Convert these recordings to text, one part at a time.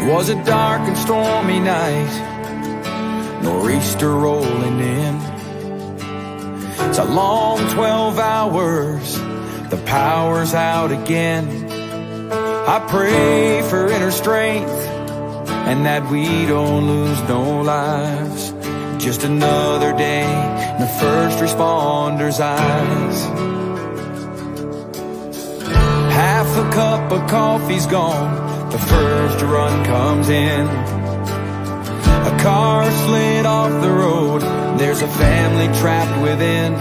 was a dark and stormy night, nor'easter rolling in. It's a long 12 hours, the power's out again. I pray for inner strength and that we don't lose no lives. Just another day in the first responders' eyes. Half a cup of coffee's gone, the first run comes in. A car slid off the road, there's a family trapped within.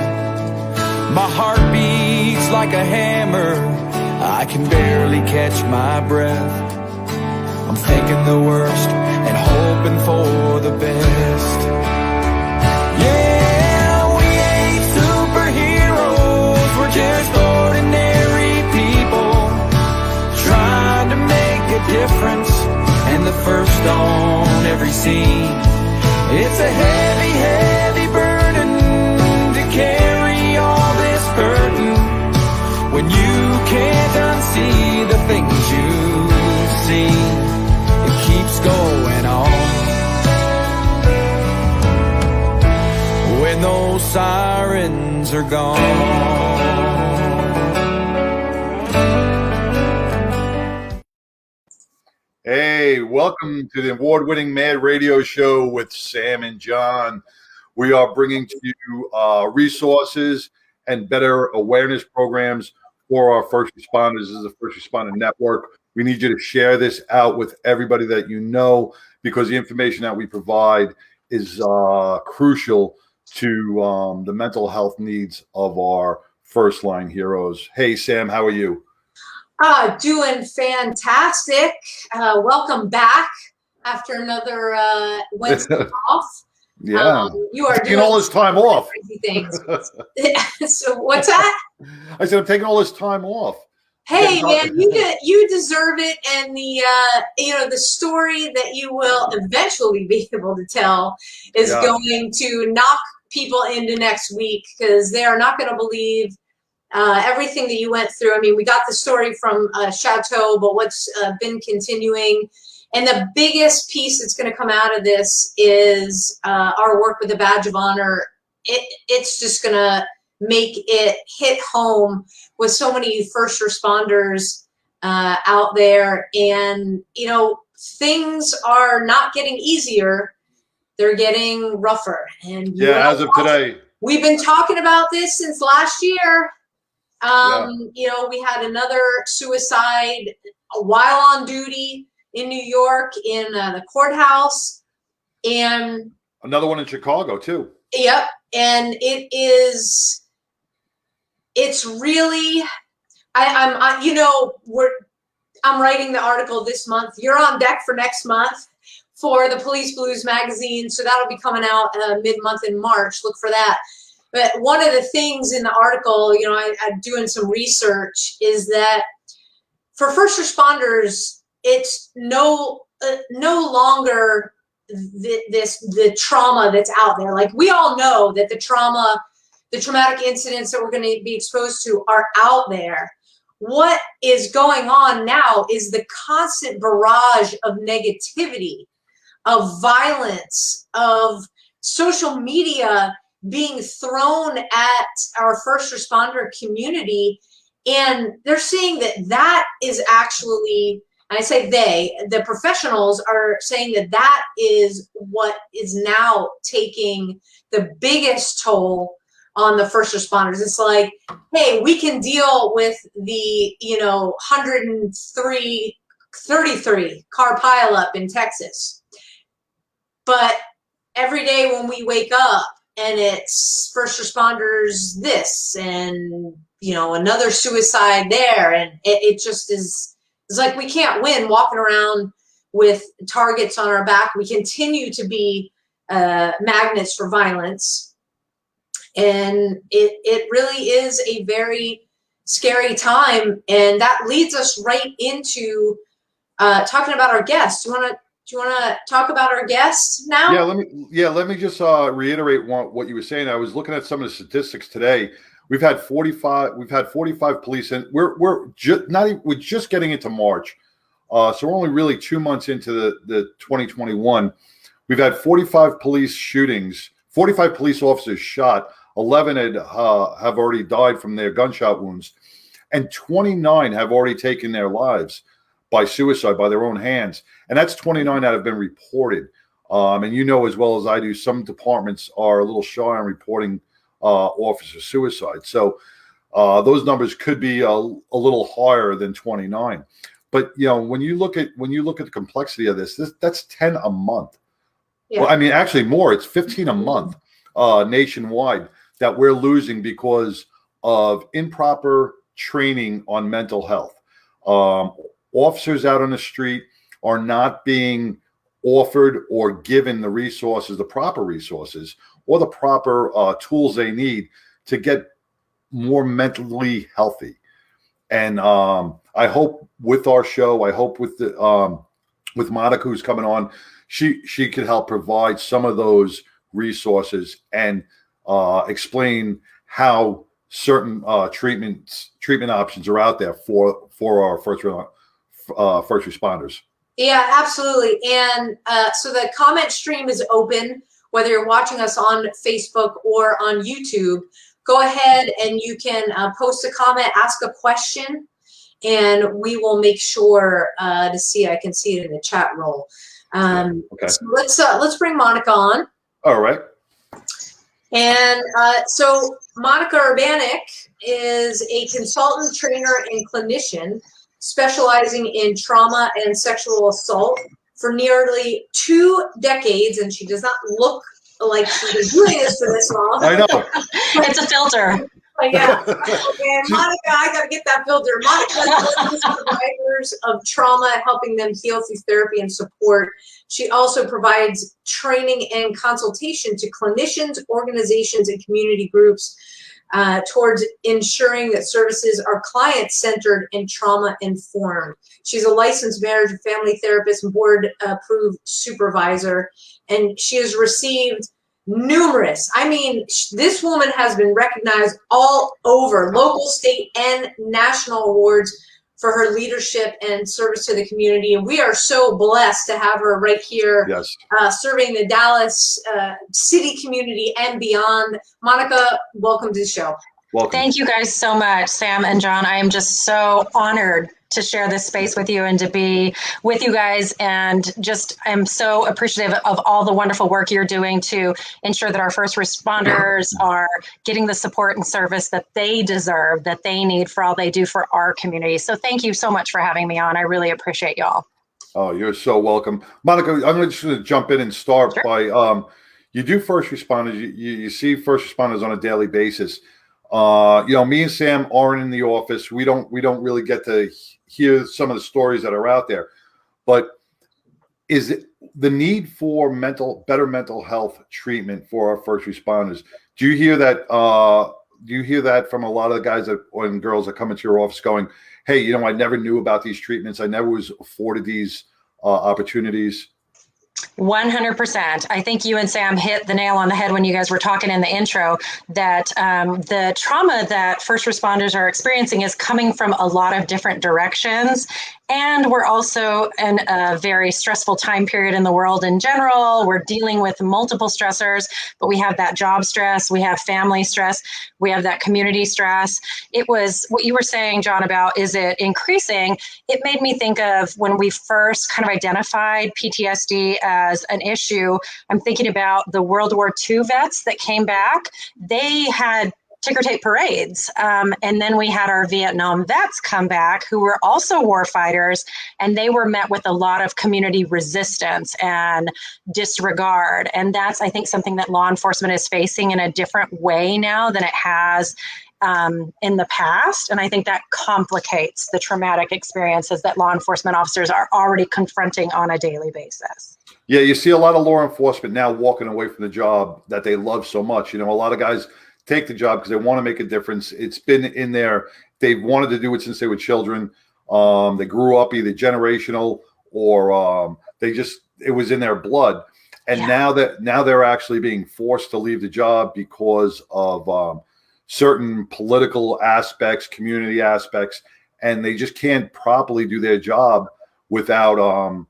My heart beats like a hammer, I can barely catch my breath. I'm thinking the worst and hoping for the best. Yeah, we ain't superheroes, we're just ordinary people trying to make a difference, and the first on every scene. It's a heavy, heavy burden to carry all this burden when you can't unsee the things you've seen. It keeps going on when those sirens are gone. Hey, welcome to the award-winning Mad Radio Show with Sam and John. We are bringing to you resources and better awareness programs for our first responders. This is the First Responder Network. We need you to share this out with everybody that you know, because the information that we provide is crucial to the mental health needs of our first-line heroes. Hey, Sam, how are you? Doing fantastic. Welcome back after another Wednesday off. Yeah, you are taking all this time off. Crazy things. So what's that? I said I'm taking all this time off. Hey man, you deserve it, and the story that you will eventually be able to tell is going to knock people into next week, because they are not going to believe everything that you went through. I mean, we got the story from Chateau, but what's been continuing. And the biggest piece that's going to come out of this is our work with the Badge of Honor. It's just going to make it hit home with so many first responders out there. And, things are not getting easier. They're getting rougher. And as of today. We've been talking about this since last year. We had another suicide while on duty in New York in the courthouse, and another one in Chicago too. Yep. And it's really, I'm writing the article this month. You're on deck for next month for the Police Blues magazine. So that'll be coming out mid-month in March. Look for that. But one of the things in the article, I'm doing some research, is that for first responders, it's no longer the trauma that's out there. Like, we all know that the traumatic incidents that we're going to be exposed to are out there. What is going on now is the constant barrage of negativity, of violence, of social media being thrown at our first responder community. And they're saying that is actually, and I say the professionals are saying that is what is now taking the biggest toll on the first responders. It's like, hey, we can deal with the 133 car pileup in Texas, but every day when we wake up and it's first responders this and another suicide there, and it just is, it's like we can't win walking around with targets on our back. We continue to be magnets for violence. And it really is a very scary time. And that leads us right into talking about our guests. Do you want to talk about our guests now? Let me just reiterate what you were saying. I was looking at some of the statistics today. We've had 45 police, and we're just getting into March. So we're only really 2 months into the 2021. We've had 45 police shootings, 45 police officers shot. 11 have already died from their gunshot wounds, and 29 have already taken their lives by suicide, by their own hands. And that's 29 that have been reported. And you know as well as I do, some departments are a little shy on reporting officer suicide. So those numbers could be a little higher than 29. But when you look at the complexity of this, that's 10 a month. Yeah. Well, I mean, actually more. It's 15 a month nationwide that we're losing because of improper training on mental health. Officers out on the street are not being offered or given the resources, the proper resources, or the proper tools they need to get more mentally healthy. And I hope with our show, I hope with Monica, who's coming on, she could help provide some of those resources and explain how certain treatment options are out there for our first responders. Yeah, absolutely. And so the comment stream is open, whether you're watching us on Facebook or on YouTube. Go ahead and you can post a comment, ask a question, and we will make sure to see. I can see it in the chat roll. Okay. So let's bring Monica on. All right. And so Monica Urbaniak is a consultant, trainer, and clinician specializing in trauma and sexual assault for nearly 2 decades, and she does not look like she's been doing this for this long. I know. It's a filter. Yeah. And Monica, I got to get that filter. Monica is survivors of trauma, helping them heal through therapy and support. She also provides training and consultation to clinicians, organizations, and community groups towards ensuring that services are client-centered and trauma-informed. She's a licensed marriage and family therapist and board-approved supervisor, and she has received numerous, this woman has been recognized all over, local, state, and national awards for her leadership and service to the community. And we are so blessed to have her right here, Yes. Serving the Dallas city community and beyond. Monica, welcome to the show. Welcome. Thank you guys so much, Sam and John. I am just so honored to share this space with you and to be with you guys, and just I'm so appreciative of all the wonderful work you're doing to ensure that our first responders are getting the support and service that they deserve, that they need for all they do for our community. So thank you so much for having me on. I really appreciate y'all. Oh, you're so welcome. Monica, I'm just going to jump in and start by, you do first responders, you see first responders on a daily basis. Me and Sam aren't in the office. We don't really get to hear some of the stories that are out there. But is it the need for better mental health treatment for our first responders? Do you hear that? Do you hear that from a lot of the guys and girls that come into your office going, "Hey, I never knew about these treatments. I never was afforded these opportunities"? 100%. I think you and Sam hit the nail on the head when you guys were talking in the intro that the trauma that first responders are experiencing is coming from a lot of different directions. And we're also in a very stressful time period in the world in general. We're dealing with multiple stressors, but we have that job stress, we have family stress, we have that community stress. It was what you were saying, John, about is it increasing? It made me think of when we first kind of identified PTSD as an issue. I'm thinking about the World War II vets that came back. They had ticker tape parades. And then we had our Vietnam vets come back who were also war fighters, and they were met with a lot of community resistance and disregard. And that's, I think, something that law enforcement is facing in a different way now than it has in the past. And I think that complicates the traumatic experiences that law enforcement officers are already confronting on a daily basis. Yeah, you see a lot of law enforcement now walking away from the job that they love so much. A lot of guys take the job because they want to make a difference. It's been in there. They've wanted to do it since they were children. They grew up either generational or it was in their blood. And now they're actually being forced to leave the job because of certain political aspects, community aspects, and they just can't properly do their job without,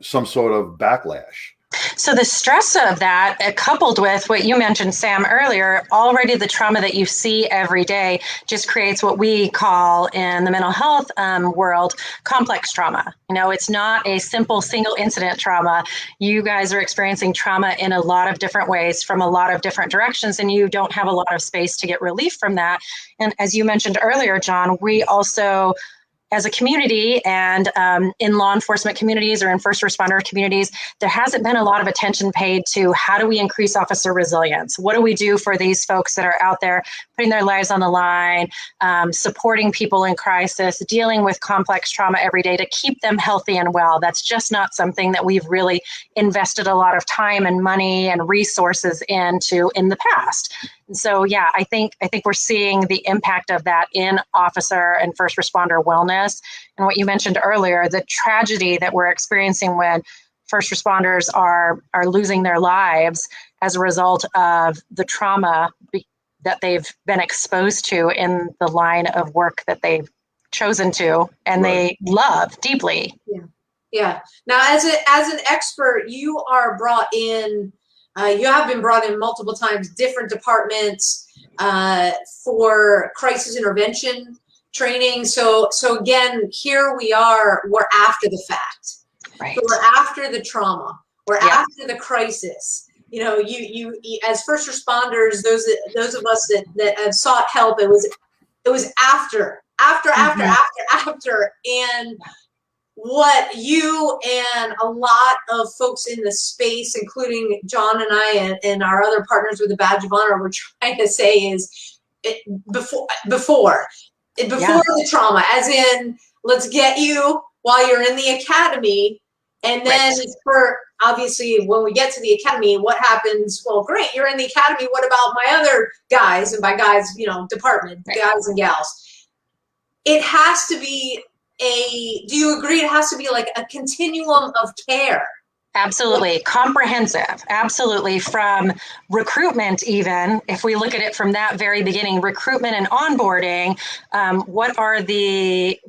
some sort of backlash. So the stress of that, coupled with what you mentioned, Sam, earlier, already the trauma that you see every day just creates what we call in the mental health world complex trauma. It's not a simple single incident trauma. You guys are experiencing trauma in a lot of different ways from a lot of different directions, and you don't have a lot of space to get relief from that. And as you mentioned earlier, John, we also, as a community and in law enforcement communities or in first responder communities, there hasn't been a lot of attention paid to how do we increase officer resilience? What do we do for these folks that are out there putting their lives on the line, supporting people in crisis, dealing with complex trauma every day to keep them healthy and well? That's just not something that we've really invested a lot of time and money and resources into in the past. So yeah, I think we're seeing the impact of that in officer and first responder wellness. And what you mentioned earlier, the tragedy that we're experiencing when first responders are losing their lives as a result of the trauma that they've been exposed to in the line of work that they've chosen to and they love deeply. Yeah. Now, as an expert, you are brought in. You have been brought in multiple times, different departments for crisis intervention training. So again, here we are. We're after the fact. Right. So we're after the trauma. We're after the crisis. You as first responders, those of us that have sought help, it was after, and what you and a lot of folks in the space, including John and I and our other partners with the Badge of Honor, we're trying to say is before the trauma, as in, let's get you while you're in the academy. And then for obviously when we get to the academy, what happens? Well, great, you're in the academy. What about my other guys? And by guys, department, guys and gals. It has to be do you agree it has to be like a continuum of care? Absolutely. Comprehensive. Absolutely. From recruitment, even if we look at it from that very beginning, recruitment and onboarding, what are the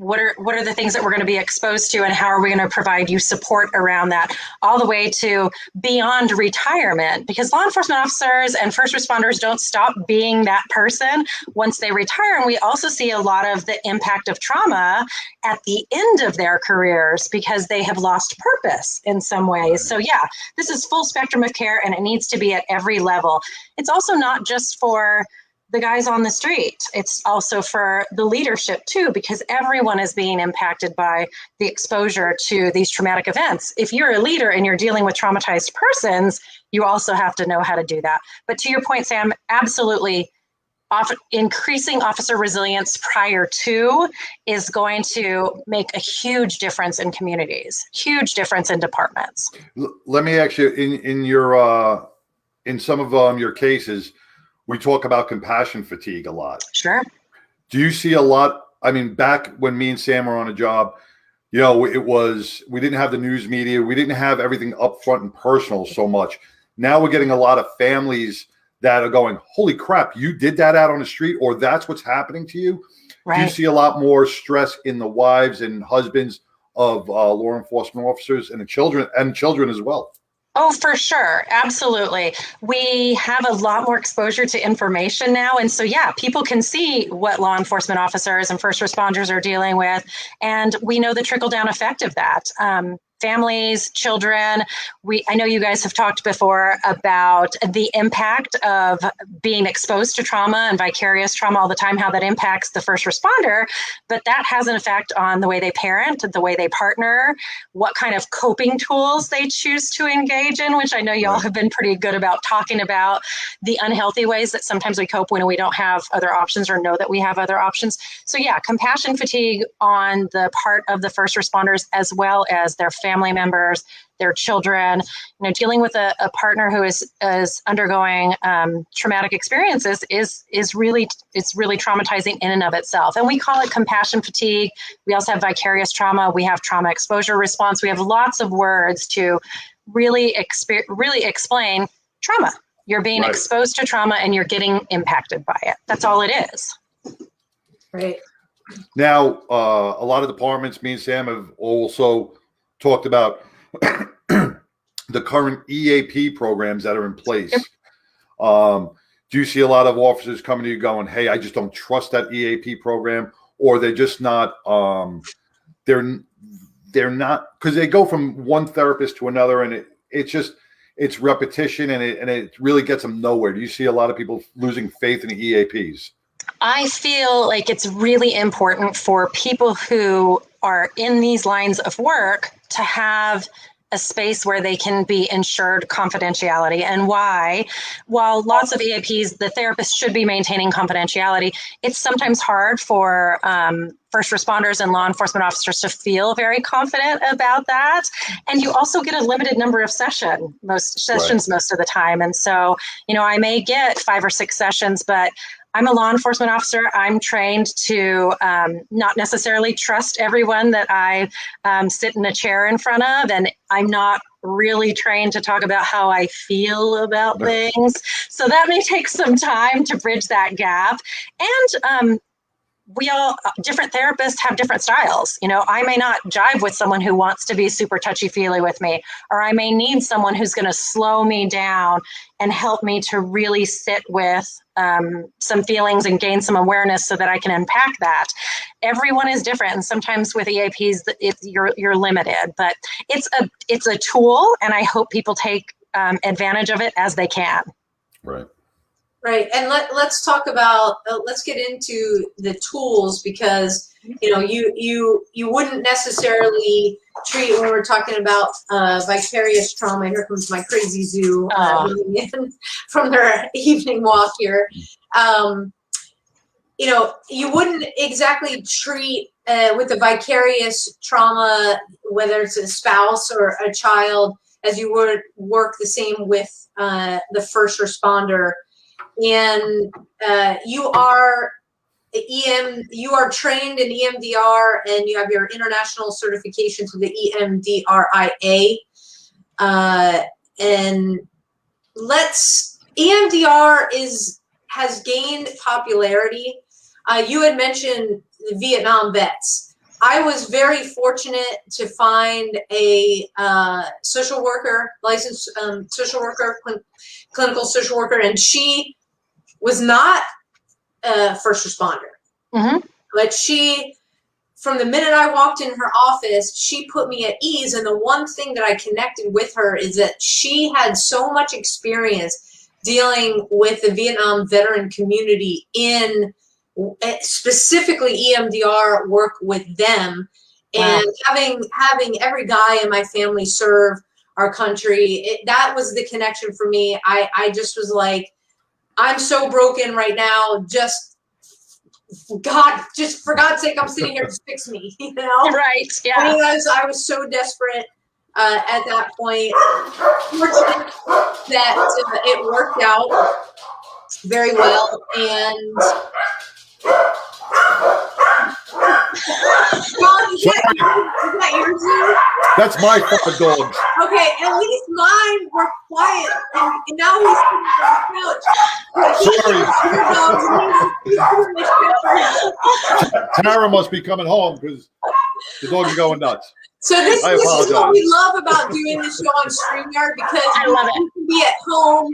things that we're going to be exposed to and how are we going to provide you support around that, all the way to beyond retirement, because law enforcement officers and first responders don't stop being that person once they retire. And we also see a lot of the impact of trauma at the end of their careers because they have lost purpose in some ways. So yeah, this is full spectrum of care and it needs to be at every level. It's also not just for the guys on the street. It's also for the leadership too, because everyone is being impacted by the exposure to these traumatic events. If you're a leader and you're dealing with traumatized persons, you also have to know how to do that. But to your point, Sam, absolutely. Increasing officer resilience prior to is going to make a huge difference in communities, huge difference in departments. Let me ask you, in your in some of your cases, we talk about compassion fatigue a lot. Sure. Do you see a lot? I mean, back when me and Sam were on a job, we didn't have the news media, we didn't have everything up front and personal so much. Now we're getting a lot of families that are going, holy crap, you did that out on the street, or that's what's happening to you. Right. Do you see a lot more stress in the wives and husbands of law enforcement officers and the children as well? Oh, for sure. Absolutely. We have a lot more exposure to information now. And so, yeah, people can see what law enforcement officers and first responders are dealing with. And we know the trickle down effect of that. Families, children. I know you guys have talked before about the impact of being exposed to trauma and vicarious trauma all the time, how that impacts the first responder, but that has an effect on the way they parent, the way they partner, what kind of coping tools they choose to engage in, which I know y'all have been pretty good about talking about the unhealthy ways that sometimes we cope when we don't have other options or know that we have other options. So yeah, compassion fatigue on the part of the first responders as well as their family members, their children, dealing with a partner who is undergoing traumatic experiences is really traumatizing in and of itself. And we call it compassion fatigue. We also have vicarious trauma. We have trauma exposure response. We have lots of words to really explain trauma. You're being exposed to trauma and you're getting impacted by it. That's all it is. Right. Now, a lot of departments, me and Sam have also talked about the current EAP programs that are in place. Do you see a lot of officers coming to you going, hey, I just don't trust that EAP program, or they're just not, they're not, because they go from one therapist to another, and it's repetition, and it really gets them nowhere. Do you see a lot of people losing faith in the EAPs? I feel like it's really important for people who are in these lines of work to have a space where they can be ensured confidentiality. And why, while lots of EAPs, the therapist should be maintaining confidentiality, it's sometimes hard for first responders and law enforcement officers to feel very confident about that. And you also get a limited number of sessions most of the time. And so, I may get 5 or 6 sessions, but I'm a law enforcement officer. I'm trained to not necessarily trust everyone that I sit in a chair in front of, and I'm not really trained to talk about how I feel about things. So that may take some time to bridge that gap. And different therapists have different styles. I may not jive with someone who wants to be super touchy-feely with me, or I may need someone who's going to slow me down and help me to really sit with some feelings and gain some awareness so that I can unpack that. Everyone is different, and sometimes with EAPs, you're limited. But it's a tool, and I hope people take advantage of it as they can. Right. Right, and let's talk about let's get into the tools, because you wouldn't necessarily treat, when we're talking about vicarious trauma. Here comes my crazy zoo from their evening walk here. You wouldn't exactly treat with the vicarious trauma, whether it's a spouse or a child, as you would work the same with the first responder. And you are trained in EMDR, and you have your international certification to the EMDRIA. And EMDR has gained popularity. You had mentioned the Vietnam vets. I was very fortunate to find a social worker, licensed social worker, clinical social worker, and she was not a first responder. Mm-hmm. But from the minute I walked in her office, she put me at ease. And the one thing that I connected with her is that she had so much experience dealing with the Vietnam veteran community in specifically EMDR work with them. And having every guy in my family serve our country, that was the connection for me. I just was like, I'm so broken right now. Just for God's sake, I'm sitting here, just fix me, Right, yeah. I was so desperate at that point. Fortunate that it worked out very well. And is that yours? That's my fucking dog. Okay, at least mine were quiet, and now he's sitting on the couch. Tara must be coming home because the dog's going nuts. So this is what we love about doing the show on StreamYard, because I love it. You can be at home,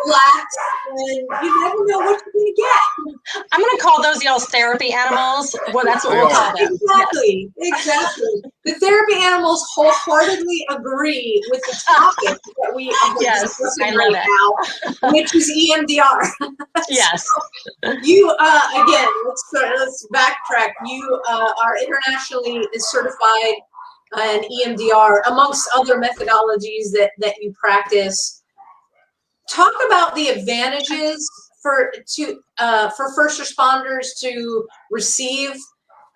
relax, and you never know what you're going to get. I'm going to call those y'all's therapy animals. Well, that's what we'll call them. Exactly. The therapy animals wholeheartedly agree with the topic that we are discussing right now, which is EMDR. Yes. So you, again, let's backtrack. You are internationally certified in EMDR, amongst other methodologies that you practice. Talk about the advantages for first responders to receive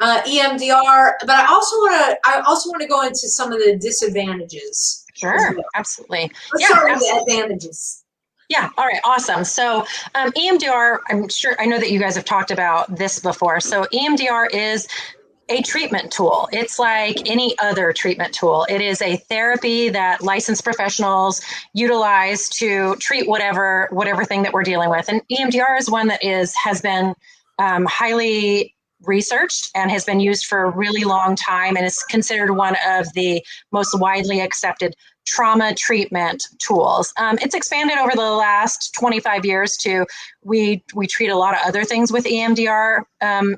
EMDR, but I also want to go into some of the disadvantages. Sure, absolutely. Let's start with the advantages. Yeah. All right. Awesome. So EMDR, I know that you guys have talked about this before. So EMDR is a treatment tool. It's like any other treatment tool. It is a therapy that licensed professionals utilize to treat whatever thing that we're dealing with. And EMDR is one that has been highly researched and has been used for a really long time and is considered one of the most widely accepted trauma treatment tools. It's expanded over the last 25 years to we treat a lot of other things with EMDR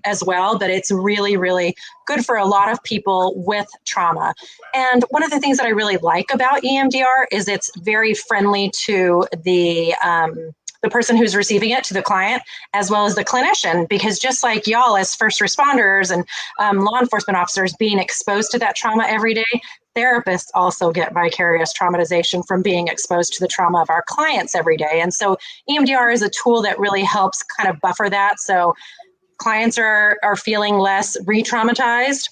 as well, but it's really, really good for a lot of people with trauma. And one of the things that I really like about EMDR is it's very friendly to the person who's receiving it, to the client, as well as the clinician, because just like y'all as first responders and law enforcement officers being exposed to that trauma every day, therapists also get vicarious traumatization from being exposed to the trauma of our clients every day. And so EMDR is a tool that really helps kind of buffer that. So clients are feeling less re-traumatized,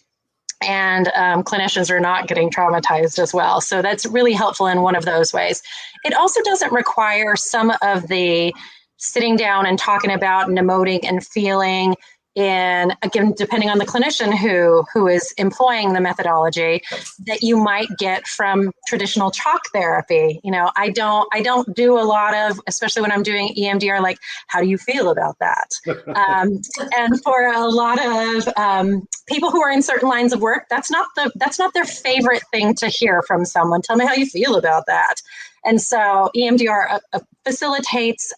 and clinicians are not getting traumatized as well. So that's really helpful in one of those ways. It also doesn't require some of the sitting down and talking about and emoting and feeling. And again, depending on the clinician who is employing the methodology, that you might get from traditional talk therapy. You know, I don't do a lot of, especially when I'm doing EMDR, like, how do you feel about that? And for a lot of people who are in certain lines of work, that's not their favorite thing to hear from someone. Tell me how you feel about that. And so EMDR facilitates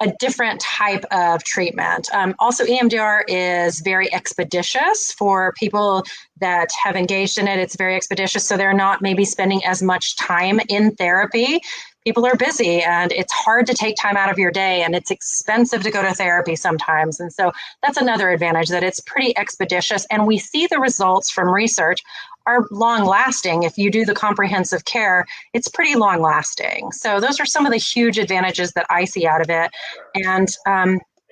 a different type of treatment. Also, EMDR is very expeditious for people that have engaged in it. It's very expeditious, so they're not maybe spending as much time in therapy. People are busy, and it's hard to take time out of your day, and it's expensive to go to therapy sometimes. And so that's another advantage, that it's pretty expeditious, and we see the results from research are long lasting. If you do the comprehensive care, it's pretty long lasting. So those are some of the huge advantages that I see out of it. And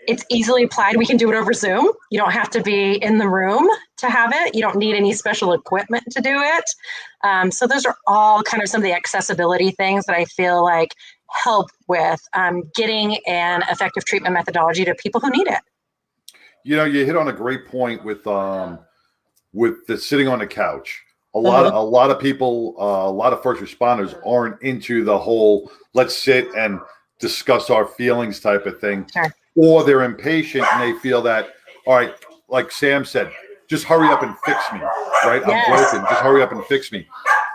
it's easily applied. We can do it over Zoom. You don't have to be in the room to have it. You don't need any special equipment to do it. So those are all kind of some of the accessibility things that I feel like help with getting an effective treatment methodology to people who need it. You know, you hit on a great point with the sitting on the couch. A lot of people, a lot of first responders aren't into the whole let's sit and discuss our feelings type of thing. Sure. Or they're impatient and they feel that, all right, like Sam said, just hurry up and fix me, right? Yes. I'm broken. Just hurry up and fix me.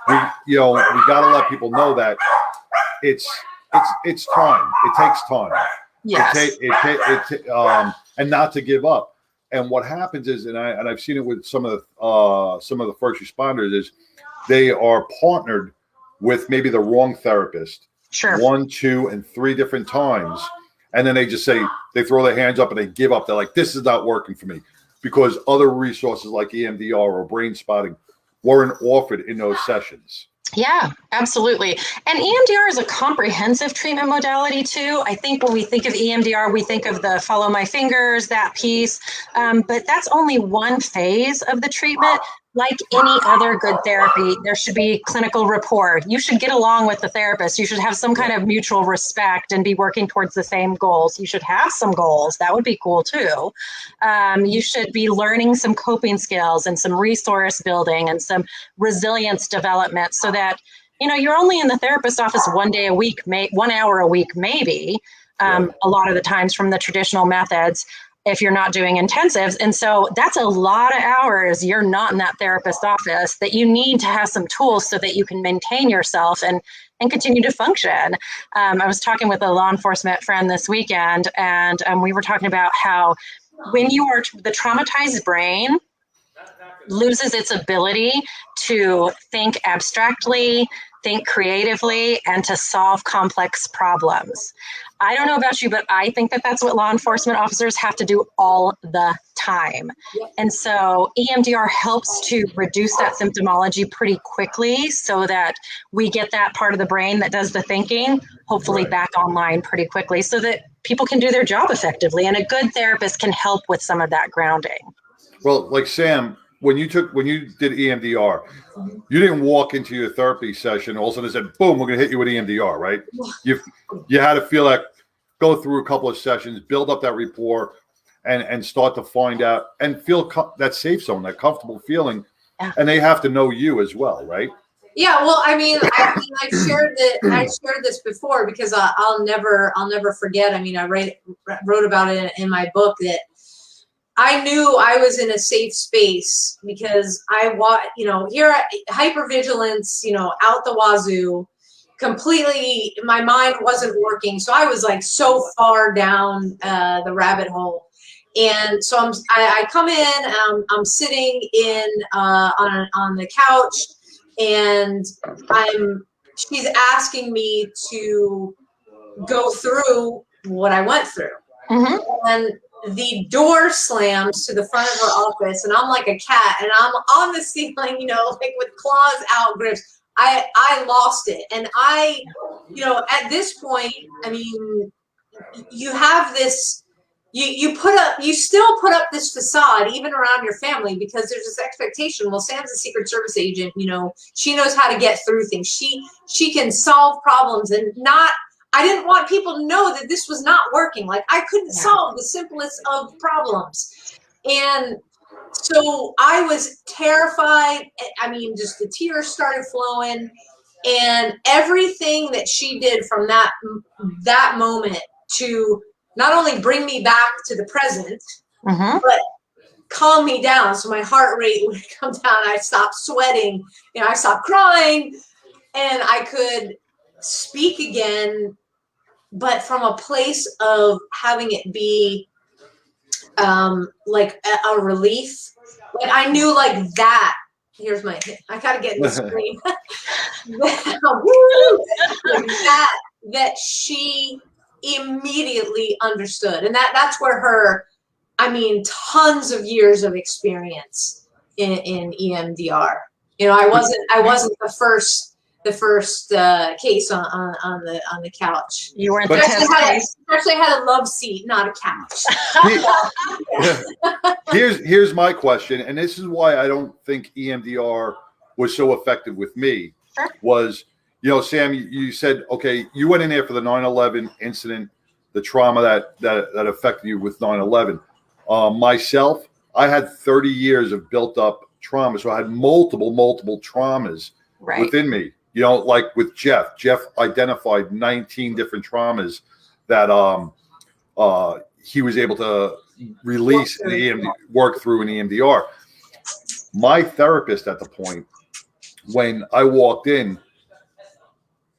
We got to let people know that it's time. It takes time. Yes. And not to give up. And what happens is, and I've seen it with some of the first responders, is they are partnered with maybe the wrong therapist, Sure. 1, 2, and 3 different times, and then they just say, they throw their hands up and they give up. They're like, this is not working for me, because other resources like EMDR or brain spotting weren't offered in those sessions. Yeah, absolutely. And EMDR is a comprehensive treatment modality too. I think when we think of EMDR, we think of the follow my fingers, that piece. But that's only one phase of the treatment. Like any other good therapy, there should be clinical rapport. You should get along with the therapist. You should have some kind of mutual respect and be working towards the same goals. You should have some goals. That would be cool too. You should be learning some coping skills and some resource building and some resilience development, so that, you know, you're only in the therapist office 1 day a week, 1 hour a week, maybe, a lot of the times from the traditional methods, if you're not doing intensives. And so that's a lot of hours you're not in that therapist office, that you need to have some tools so that you can maintain yourself and continue to function. I was talking with a law enforcement friend this weekend, and we were talking about how when you are, the traumatized brain loses its ability to think abstractly, think creatively, and to solve complex problems. I don't know about you, but I think that that's what law enforcement officers have to do all the time. And so EMDR helps to reduce that symptomology pretty quickly, so that we get that part of the brain that does the thinking, hopefully back online pretty quickly, so that people can do their job effectively. And a good therapist can help with some of that grounding. Well, like Sam, when you did EMDR, you didn't walk into your therapy session, all of a sudden said, boom, we're going to hit you with EMDR, right? You had to feel like, go through a couple of sessions, build up that rapport, and start to find out and feel that safe zone, that comfortable feeling. Yeah. And they have to know you as well, right? Yeah, well, I shared this before, because I'll never forget. I mean, I wrote about it in my book that I knew I was in a safe space because here at hypervigilance, out the wazoo, completely, my mind wasn't working. So I was like so far down the rabbit hole. And so I come in, I'm sitting in on the couch, and she's asking me to go through what I went through. Mm-hmm. And the door slams to the front of her office, and I'm like a cat, and I'm on the ceiling, like with claws out, grips. I lost it. And at this point, I mean, you have this, you still put up this facade even around your family, because there's this expectation. Well, Sam's a Secret Service agent, she knows how to get through things. She can solve problems, and I didn't want people to know that this was not working. Like, I couldn't solve the simplest of problems. And so I was terrified. I mean, just the tears started flowing, and everything that she did from that moment to not only bring me back to the present, but calm me down. So my heart rate would come down. I stopped sweating, I stopped crying, and I could speak again, but from a place of having it be like a relief. Like, I knew, like, that. Here's I gotta get in the screen. that she immediately understood. And that's where tons of years of experience in EMDR. I wasn't the first case on the couch. You weren't the test case. Actually, I had a love seat, not a couch. Here's my question, and this is why I don't think EMDR was so effective with me. Sure. Was, Sam, you said, okay, you went in there for the 9/11 incident, the trauma that affected you with 9/11. Myself, I had 30 years of built up trauma, so I had multiple traumas within me. Like with Jeff identified 19 different traumas that he was able to release and work through in EMDR. My therapist at the point, when I walked in,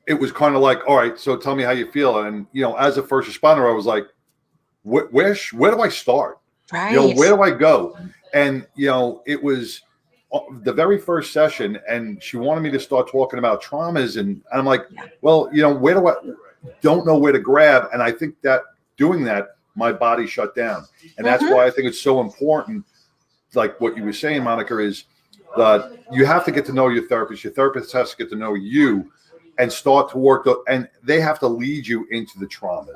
it was kind of like, all right, so tell me how you feel. And, as a first responder, I was like, where do I start? Right. Where do I go? And, it was the very first session, and she wanted me to start talking about traumas, and I'm like, well, where do I don't know where to grab? And I think that doing that, my body shut down. And that's why I think it's so important, like what you were saying, Monica, is that you have to get to know your therapist. Your therapist has to get to know you and start to work, and they have to lead you into the traumas,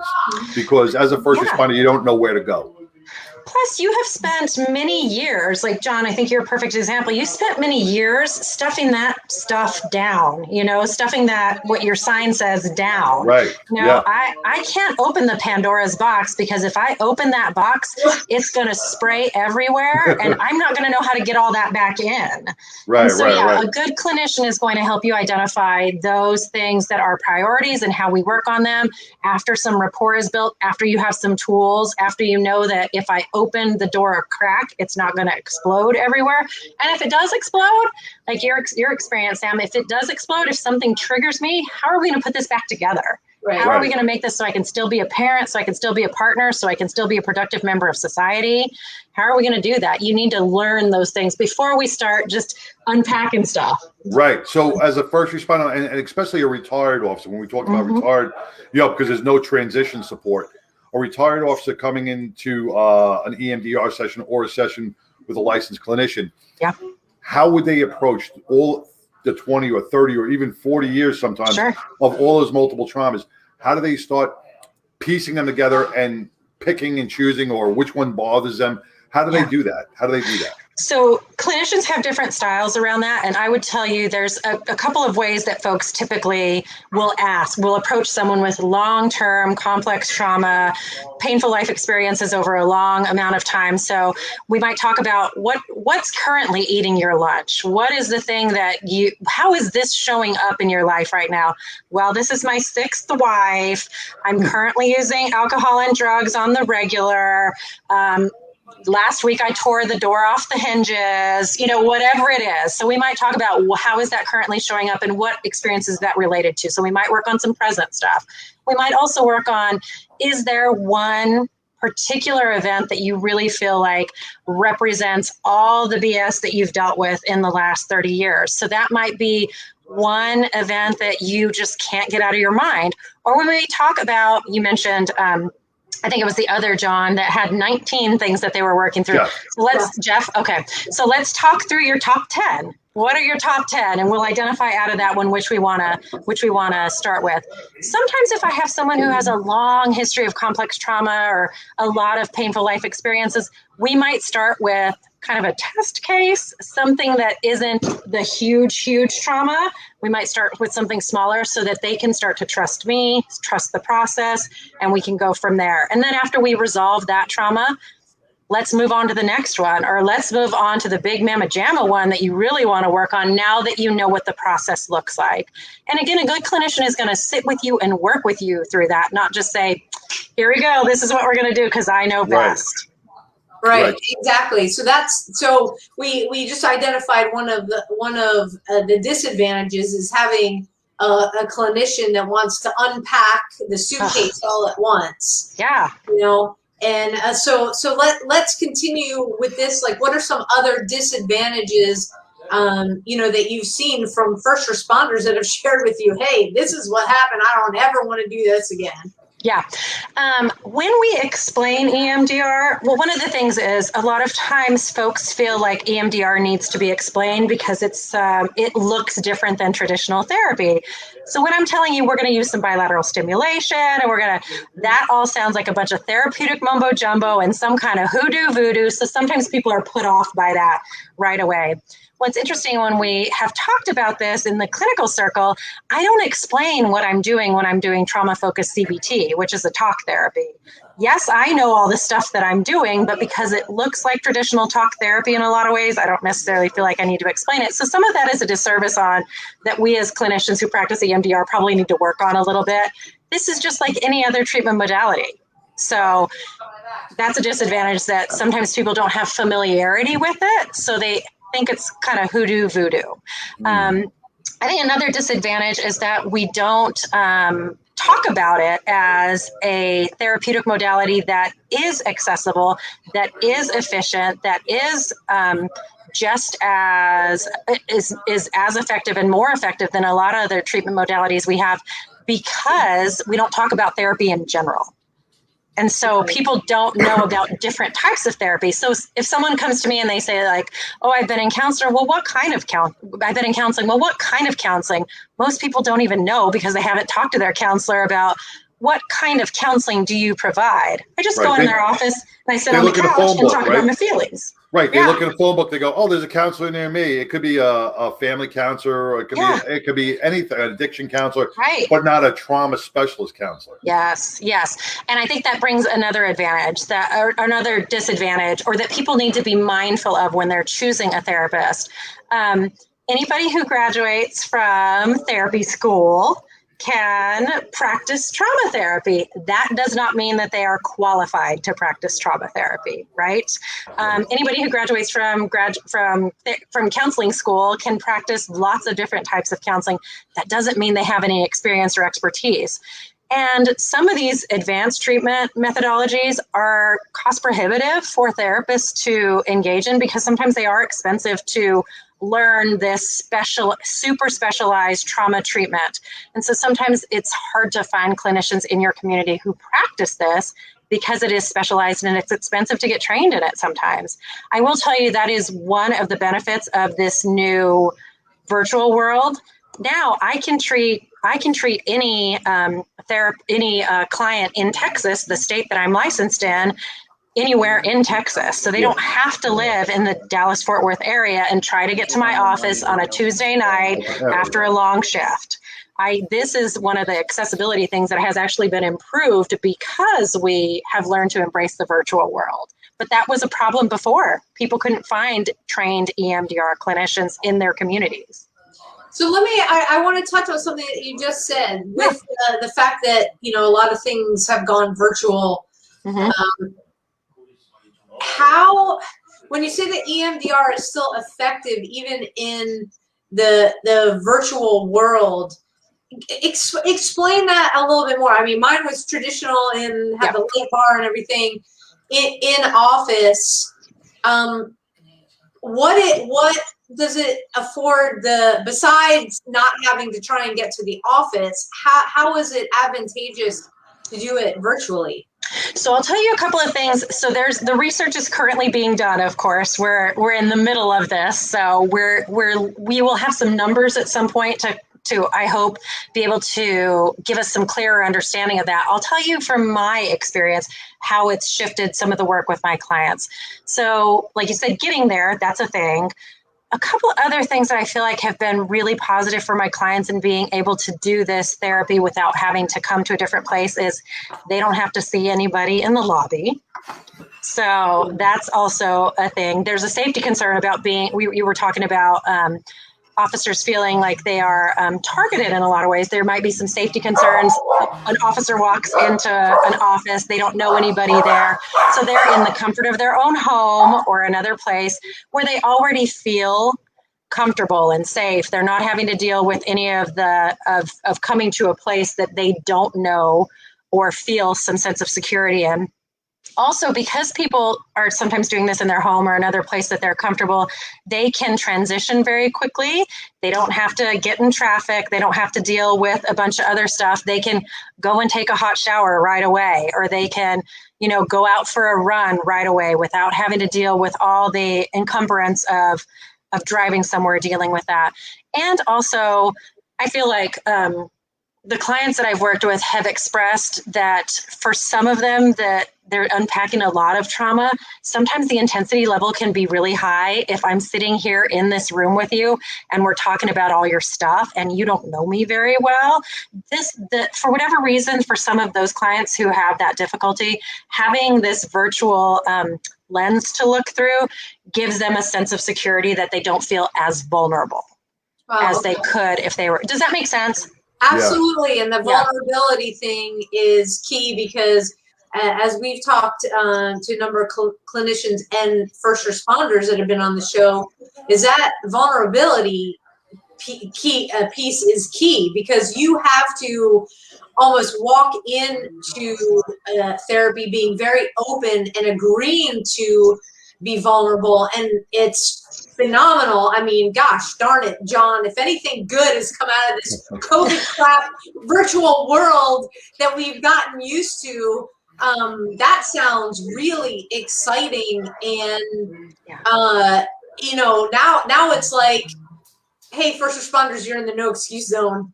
because as a first responder, you don't know where to go. Plus, you have spent many years, like John, I think you're a perfect example. You spent many years stuffing that stuff down, stuffing that, what your sign says, down. Right. I can't open the Pandora's box, because if I open that box, it's going to spray everywhere, and I'm not going to know how to get all that back in. Right. A good clinician is going to help you identify those things that are priorities and how we work on them after some rapport is built, after you have some tools, after you know that if I open the door a crack, it's not going to explode everywhere. And if it does explode, like your experience, Sam, if it does explode, if something triggers me, how are we going to put this back together? Right. How are we going to make this so I can still be a parent, so I can still be a partner, so I can still be a productive member of society? How are we going to do that? You need to learn those things before we start just unpacking stuff. Right. So as a first responder, and especially a retired officer, when we talk about retired, because there's no transition support, a retired officer coming into an EMDR session or a session with a licensed clinician, how would they approach all the 20 or 30 or even 40 years sometimes of all those multiple traumas? How do they start piecing them together and picking and choosing, or which one bothers them? How do they do that? So clinicians have different styles around that. And I would tell you there's a couple of ways that folks typically will approach someone with long-term complex trauma, painful life experiences over a long amount of time. So we might talk about what's currently eating your lunch. What is the thing that how is this showing up in your life right now? Well, this is my 6th wife. I'm currently using alcohol and drugs on the regular. last week I tore the door off the hinges, whatever it is. So we might talk about how is that currently showing up and what experience is that related to. So we might work on some present stuff. We might also work on, is there one particular event that you really feel like represents all the BS that you've dealt with in the last 30 years? So that might be one event that you just can't get out of your mind. Or we may talk about, you mentioned, I think it was the other John that had 19 things that they were working through. Jeff. So Jeff, okay. So let's talk through your top 10. What are your top 10? And we'll identify out of that one which we wanna start with. Sometimes if I have someone who has a long history of complex trauma or a lot of painful life experiences, we might start with kind of a test case, something that isn't the huge trauma. We might start with something smaller so that they can start to trust me, trust the process, and we can go from there. And then after we resolve that trauma, let's move on to the next one, or let's move on to the big mamma jamma one that you really want to work on now that you know what the process looks like. And again, a good clinician is going to sit with you and work with you through that, not just say, here we go, this is what we're going to do because I know best. Right, exactly. So we just identified one of the disadvantages is having a clinician that wants to unpack the suitcase all at once. Yeah. And so let's continue with this. Like, what are some other disadvantages, that you've seen from first responders that have shared with you? Hey, this is what happened. I don't ever want to do this again. Yeah. When we explain EMDR, well, one of the things is a lot of times folks feel like EMDR needs to be explained because it looks different than traditional therapy. So when I'm telling you we're going to use some bilateral stimulation and that all sounds like a bunch of therapeutic mumbo jumbo and some kind of hoodoo voodoo. So sometimes people are put off by that right away. What's interesting when we have talked about this in the clinical circle, I don't explain what I'm doing when I'm doing trauma-focused CBT, which is a talk therapy. Yes, I know all the stuff that I'm doing, but because it looks like traditional talk therapy in a lot of ways, I don't necessarily feel like I need to explain it. So some of that is a disservice on that we as clinicians who practice EMDR probably need to work on a little bit. This is just like any other treatment modality. So that's a disadvantage that sometimes people don't have familiarity with it. So they think it's kind of hoodoo voodoo. I think another disadvantage is that we don't talk about it as a therapeutic modality that is accessible, that is efficient, that is just as is as effective and more effective than a lot of other treatment modalities we have, because we don't talk about therapy in general. And so people don't know about different types of therapy. So if someone comes to me and they say like, oh, I've been in counselor, well, what kind of I've been in counseling. Well, what kind of counseling? Most people don't even know because they haven't talked to their counselor about what kind of counseling do you provide. I just go in their office and I sit on the couch and talk about my feelings. Right. They look at a phone book. They go, "Oh, there's a counselor near me." It could be a family counselor, or it could be anything, an addiction counselor, but not a trauma specialist counselor. Yes. And I think that brings another advantage, or another disadvantage, or that people need to be mindful of when they're choosing a therapist. Anybody who graduates from therapy school can practice trauma therapy. That does not mean that they are qualified to practice trauma therapy, right? Anybody who graduates from counseling school can practice lots of different types of counseling. That doesn't mean they have any experience or expertise. And some of these advanced treatment methodologies are cost prohibitive for therapists to engage in because sometimes they are expensive to learn this super specialized trauma treatment. And so sometimes it's hard to find clinicians in your community who practice this because it is specialized and it's expensive to get trained in it sometimes. I will tell you that is one of the benefits of this new virtual world. Now I can treat any client in Texas, the state that I'm licensed in, anywhere in Texas. So they don't have to live in the Dallas-Fort Worth area and try to get to my office on a Tuesday night after a long shift. This is one of the accessibility things that has actually been improved because we have learned to embrace the virtual world. But that was a problem before. People couldn't find trained EMDR clinicians in their communities. So I want to touch on something that you just said with the fact that, a lot of things have gone virtual. how, when you say that EMDR is still effective even in the virtual world, explain that a little bit more. I mean, mine was traditional and had the light bar and everything in office. What does it afford besides not having to try and get to the office? How is it advantageous to do it virtually? So I'll tell you a couple of things. So there's the research is currently being done. Of course, we're in the middle of this. So we will have some numbers at some point to I hope be able to give us some clearer understanding of that. I'll tell you from my experience how it's shifted some of the work with my clients. So like you said, getting there, that's a thing. A couple other things that I feel like have been really positive for my clients in being able to do this therapy without having to come to a different place is they don't have to see anybody in the lobby. So that's also a thing. There's a safety concern about you were talking about officers feeling like they are targeted in a lot of ways. There might be some safety concerns. An officer walks into an office, they don't know anybody there. So they're in the comfort of their own home or another place where they already feel comfortable and safe. They're not having to deal with any of of coming to a place that they don't know or feel some sense of security in. Also, because people are sometimes doing this in their home or another place that they're comfortable, they can transition very quickly. They don't have to get in traffic. They don't have to deal with a bunch of other stuff. They can go and take a hot shower right away, or they can, go out for a run right away without having to deal with all the encumbrance of driving somewhere, dealing with that. And also, I feel like the clients that I've worked with have expressed that for some of them that they're unpacking a lot of trauma. Sometimes the intensity level can be really high if I'm sitting here in this room with you and we're talking about all your stuff and you don't know me very well. For whatever reason, for some of those clients who have that difficulty, having this virtual lens to look through gives them a sense of security that they don't feel as vulnerable as they could if they were. Does that make sense? Absolutely. And the vulnerability thing is key because as we've talked to a number of clinicians and first responders that have been on the show, is that vulnerability piece is key because you have to almost walk into therapy being very open and agreeing to be vulnerable. And it's phenomenal. I mean, gosh darn it, John, if anything good has come out of this COVID crap virtual world that we've gotten used to, that sounds really exciting. And now it's like, hey, first responders, you're in the no excuse zone.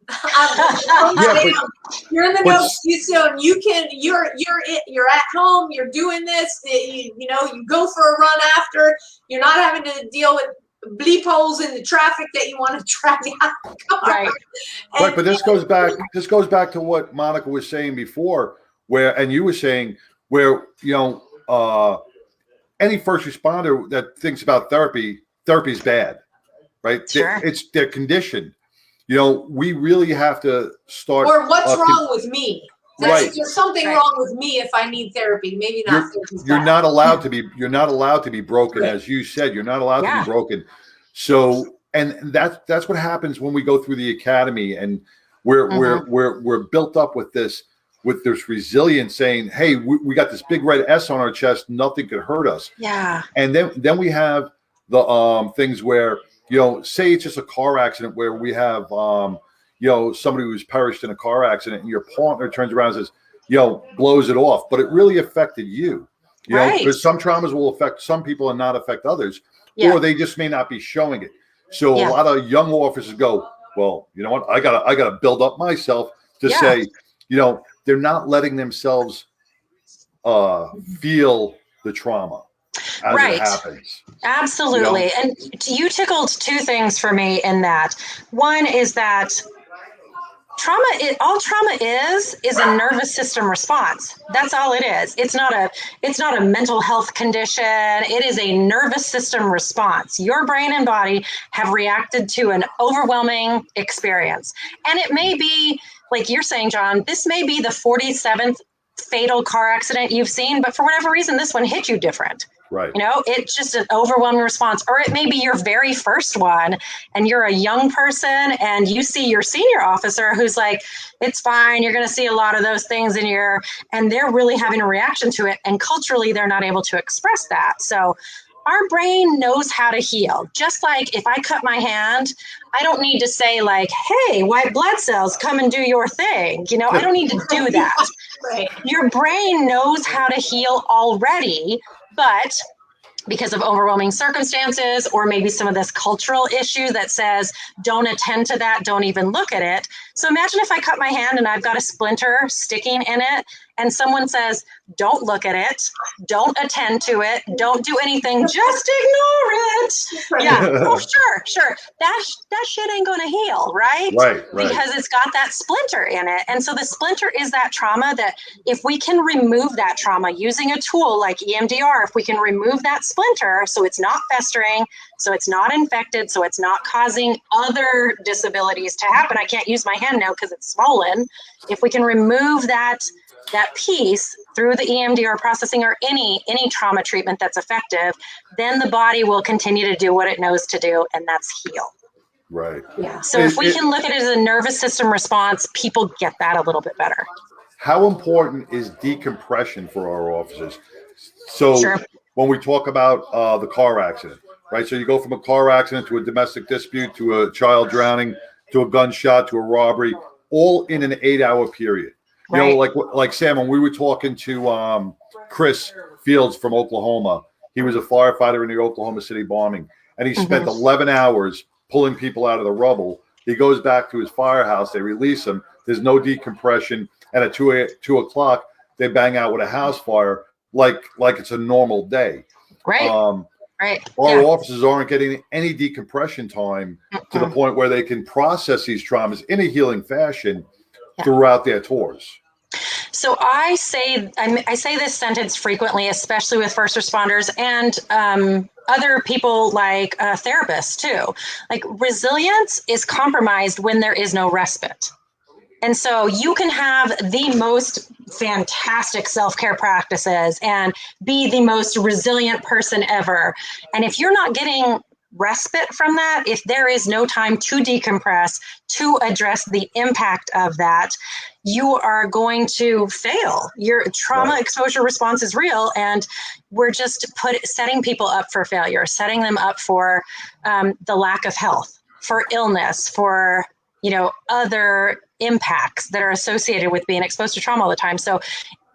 You're in the no excuse zone. You're at home. You're doing this. You go for a run after. You're not having to deal with bleep holes in the traffic that you want to drag out the car. Right. Right, but this goes back to what Monica was saying before, and you were saying where any first responder that thinks about therapy is bad. Right? Sure. It's their condition. We really have to start. Or what's wrong with me? Right. There's something wrong with me if I need therapy. Maybe not. You're not allowed to be. You're not allowed to be broken, as you said. You're not allowed to be broken. So, and that's what happens when we go through the academy, and we're built up with this resilience, saying, "Hey, we got this big red S on our chest. Nothing could hurt us." Yeah. And then we have the things where. Say it's just a car accident where we have, somebody who's perished in a car accident and your partner turns around and says, blows it off. But it really affected you. Because some traumas will affect some people and not affect others, or they just may not be showing it. So a lot of young officers go, well, you know what? I gotta build up myself to say, they're not letting themselves feel the trauma. As it happens. Absolutely. And you tickled two things for me in that. One is that all trauma is a nervous system response. That's all it is. It's not a mental health condition. It is a nervous system response. Your brain and body have reacted to an overwhelming experience. And it may be, like you're saying, John, this may be the 47th fatal car accident you've seen, but for whatever reason, this one hit you different. Right. You know, it's just an overwhelming response. Or it may be your very first one and you're a young person and you see your senior officer who's like, it's fine, you're going to see a lot of those things and they're really having a reaction to it. And culturally, they're not able to express that. So our brain knows how to heal. Just like if I cut my hand, I don't need to say like, hey, white blood cells, come and do your thing. You know, I don't need to do that. Right. Your brain knows how to heal already, but because of overwhelming circumstances or maybe some of this cultural issue that says, don't attend to that, don't even look at it. So imagine if I cut my hand and I've got a splinter sticking in it and someone says, don't look at it, don't attend to it, don't do anything, just ignore it. Yeah, oh, sure. That shit ain't gonna heal, right? Right. Because it's got that splinter in it. And so the splinter is that trauma that if we can remove that trauma using a tool like EMDR, if we can remove that splinter so it's not festering, so it's not infected, so it's not causing other disabilities to happen. I can't use my hand now because it's swollen. If we can remove that piece through the EMDR processing or any trauma treatment that's effective, then the body will continue to do what it knows to do, and that's heal. Right. Yeah. So if we can look at it as a nervous system response, people get that a little bit better. How important is decompression for our officers? So Sure. when we talk about the car accident, right? So you go from a car accident to a domestic dispute to a child drowning to a gunshot to a robbery, all in an 8-hour period. You know, like Sam, when we were talking to Chris Fields from Oklahoma, he was a firefighter in the Oklahoma City bombing, and he spent 11 hours pulling people out of the rubble. He goes back to his firehouse. They release him. There's no decompression. And at 2 o'clock, they bang out with a house fire like it's a normal day. Right. Our officers aren't getting any decompression time to the point where they can process these traumas in a healing fashion throughout their tours. So I say this sentence frequently, especially with first responders and other people like therapists too. Like, resilience is compromised when there is no respite. And so you can have the most fantastic self-care practices and be the most resilient person ever. And if you're not getting respite from that, if there is no time to decompress, to address the impact of that, you are going to fail. Your trauma exposure response is real, and we're just setting people up for failure, setting them up for the lack of health, for illness, for other impacts that are associated with being exposed to trauma all the time. So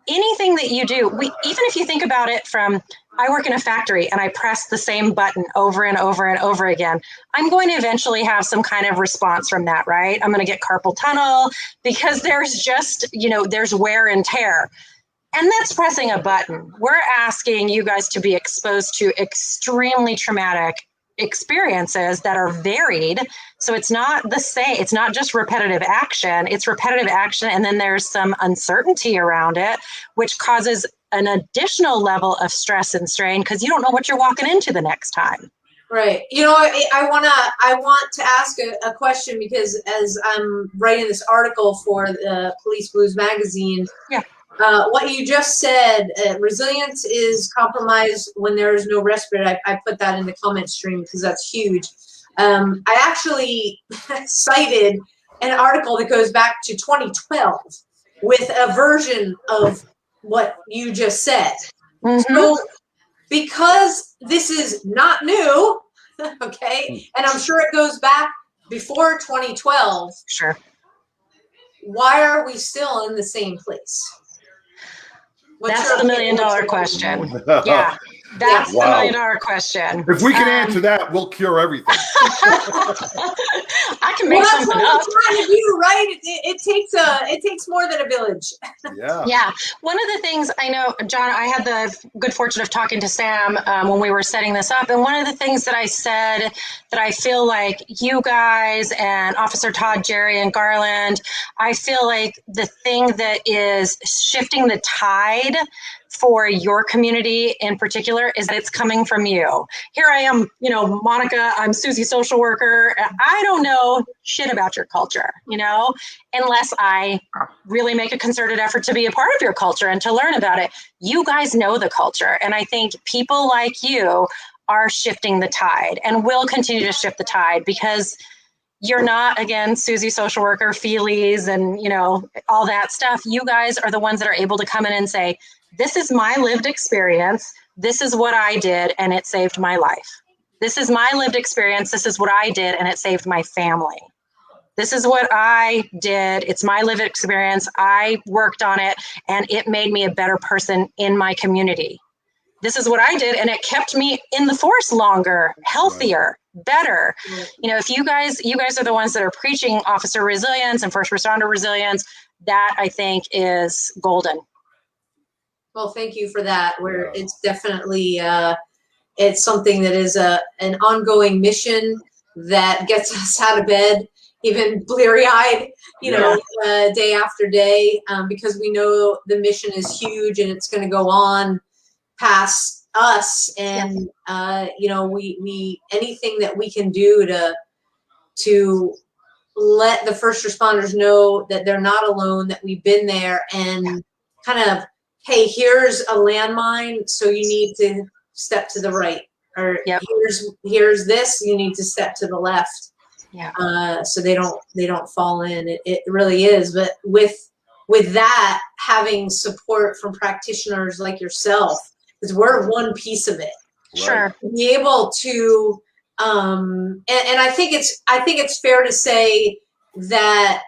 anything that you do, even if you think about it from, I work in a factory and I press the same button over and over and over again, I'm going to eventually have some kind of response from that, right? I'm going to get carpal tunnel because there's just, there's wear and tear. And that's pressing a button. We're asking you guys to be exposed to extremely traumatic experiences that are varied. So it's not the same. It's not just repetitive action. It's repetitive action. And then there's some uncertainty around it, which causes an additional level of stress and strain because you don't know what you're walking into the next time. Right. I want to ask a question because as I'm writing this article for the Police Blues magazine, what you just said, resilience is compromised when there is no respite. I put that in the comment stream because that's huge. I actually cited an article that goes back to 2012 with a version of what you just said. So because this is not new, okay, and I'm sure it goes back before 2012. Sure. Why are we still in the same place? That's the $1 million question. Yeah, that's the $1 million question. If we can answer that, we'll cure everything. I can make something up. That's what I'm trying to do, right? It takes more than a village. Yeah. One of the things I know, John, I had the good fortune of talking to Sam when we were setting this up, and one of the things that I said that I feel like you guys and Officer Todd, Jerry, and Garland, I feel like the thing that is shifting the tide for your community in particular is that it's coming from you. Here I am, Monica, I'm Susie, social worker. I don't know shit about your culture, unless I really make a concerted effort to be a part of your culture and to learn about it. You guys know the culture. And I think people like you are shifting the tide and will continue to shift the tide, because you're not, again, Susie, social worker, feelies, and, all that stuff. You guys are the ones that are able to come in and say, this is my lived experience. This is what I did, and it saved my life. This is my lived experience. This is what I did, and it saved my family. This is what I did. It's my lived experience. I worked on it, and it made me a better person in my community. This is what I did, and it kept me in the force longer, healthier, better. If you guys are the ones that are preaching officer resilience and first responder resilience, that I think is golden. Well, thank you for that. It's definitely it's something that is an ongoing mission that gets us out of bed, even bleary-eyed, day after day, because we know the mission is huge and it's going to go on past us, and we anything that we can do to let the first responders know that they're not alone, that we've been there, and kind of, hey, here's a landmine, so you need to step to the right, or here's this, you need to step to the left, so they don't fall in. It really is. But with that, having support from practitioners like yourself, because we're one piece of it. Sure. Be able to, and I think it's fair to say that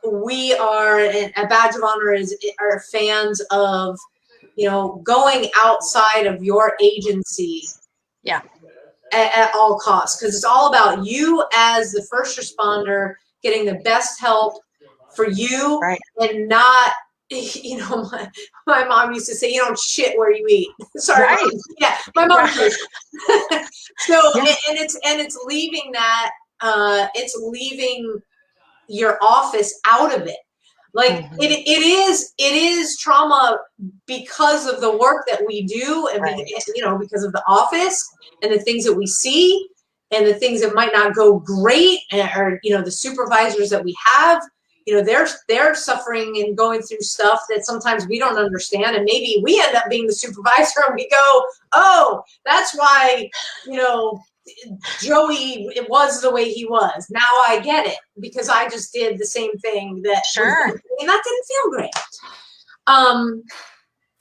we are, a badge of honor are fans of, going outside of your agency. Yeah. At all costs, because it's all about you as the first responder getting the best help for you, right, and not, my mom used to say, you don't shit where you eat. Sorry. Right. Mom. Yeah, my mom. So, and it's leaving that, it's leaving your office out of it. Like it is trauma because of the work that we do, and because of the office and the things that we see and the things that might not go great, or the supervisors that we have, they're suffering and going through stuff that sometimes we don't understand, and maybe we end up being the supervisor and we go, oh, that's why Joey, it was the way he was. Now I get it, because I just did the same thing that and that didn't feel great.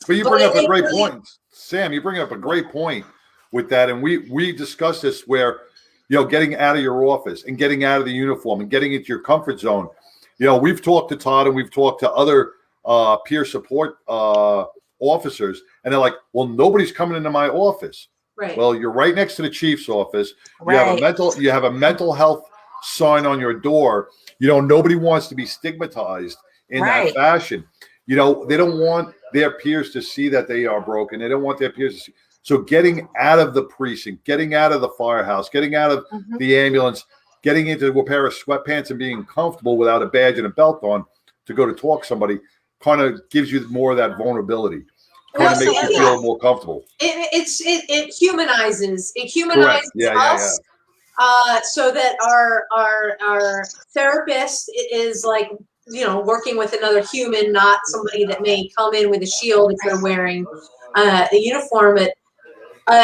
But you bring up a great point, Sam. You bring up a great point with that, and we discussed this where getting out of your office and getting out of the uniform and getting into your comfort zone. We've talked to Todd and we've talked to other peer support officers, and they're like, well, nobody's coming into my office. Right. Well, you're right next to the chief's office. Right. You have a mental health sign on your door. Nobody wants to be stigmatized in that fashion. They don't want their peers to see that they are broken. They don't want their peers to see. So getting out of the precinct, getting out of the firehouse, getting out of the ambulance, getting into a pair of sweatpants and being comfortable without a badge and a belt on to go to talk to somebody kind of gives you more of that vulnerability. Kind of makes you feel more comfortable. It humanizes. It humanizes us. So that our therapist is like, working with another human, not somebody that may come in with a shield if they're wearing a uniform. But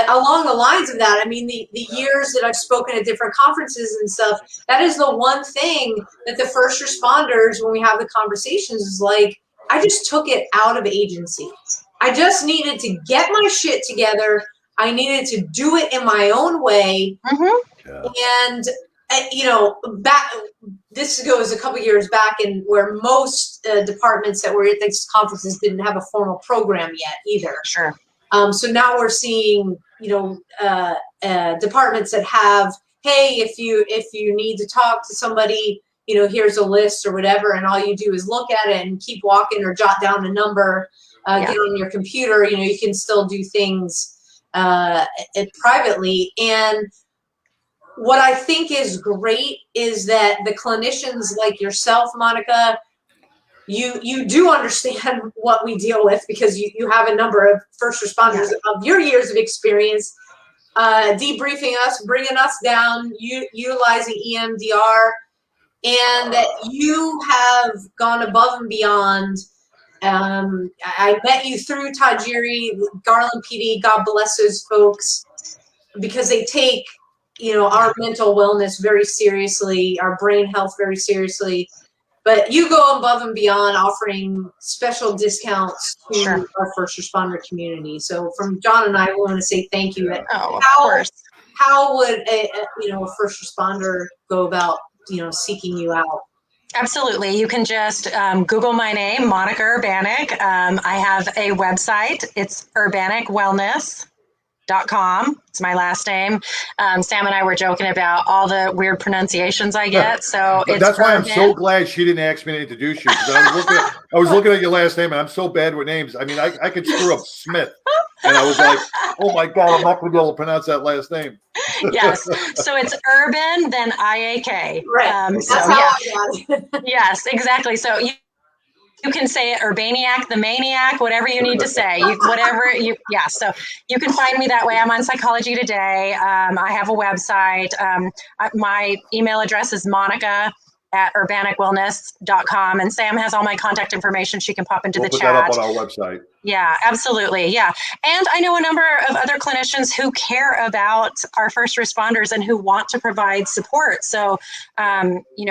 along the lines of that, I mean, the years that I've spoken at different conferences and stuff, that is the one thing that the first responders, when we have the conversations, is like, I just took it out of agency. I just needed to get my shit together. I needed to do it in my own way. And, this goes a couple years back, and where most departments that were at these conferences didn't have a formal program yet either. Sure. So now we're seeing, departments that have, hey, if you need to talk to somebody, here's a list or whatever, and all you do is look at it and keep walking or jot down a number, get on your computer. You can still do things privately. And what I think is great is that the clinicians like yourself, Monica, you do understand what we deal with because you have a number of first responders of your years of experience, debriefing us, bringing us down, utilizing EMDR, and that you have gone above and beyond. I met you through Tajiri, Garland PD. God bless those folks, because they take, our mental wellness very seriously, our brain health very seriously. But you go above and beyond, offering special discounts to our first responder community. So from John and I, we want to say thank you. Of course. How would a first responder go about, seeking you out? Absolutely. You can just Google my name, Monica Urbaniak. I have a website. It's Urbaniak Wellness. .com. It's my last name. Sam and I were joking about all the weird pronunciations I get. So that's why I'm so glad she didn't ask me to introduce you. I was looking at your last name, and I'm so bad with names. I mean, I could screw up Smith, and I was like, oh my God, I'm not going to be able to pronounce that last name. Yes. So it's Urban, then IAK. Right. That's how I got it. Yes, exactly. So you can say it, Urbaniak, the maniac, whatever you need to say. So you can find me that way. I'm on Psychology Today. I have a website. My email address is monica@urbaniakwellness.com. And Sam has all my contact information. She can pop into the chat. We'll put that up on our website. Yeah, absolutely. Yeah. And I know a number of other clinicians who care about our first responders and who want to provide support. So,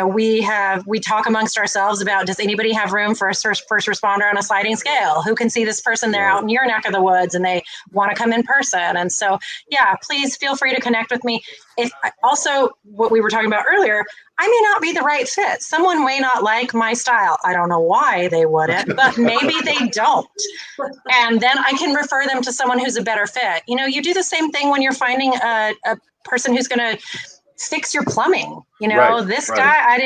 we talk amongst ourselves about, does anybody have room for a first responder on a sliding scale? Who can see this person? They're out in your neck of the woods and they want to come in person. And so, yeah, please feel free to connect with me. Also, what we were talking about earlier, I may not be the right fit. Someone may not like my style. I don't know why they wouldn't, but maybe they don't. And then I can refer them to someone who's a better fit. You do the same thing when you're finding a person who's going to fix your plumbing. This guy,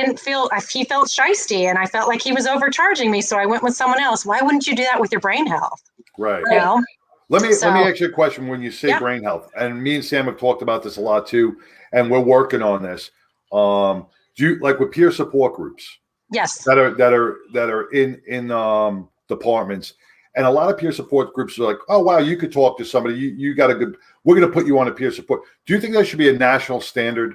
he felt shisty and I felt like he was overcharging me. So I went with someone else. Why wouldn't you do that with your brain health? Right. Let me ask you a question. When you say brain health, and me and Sam have talked about this a lot too, and we're working on this. Do you like with peer support groups? Yes. That are in departments, and a lot of peer support groups are like, oh wow, you could talk to somebody. You got a good. We're going to put you on a peer support. Do you think there should be a national standard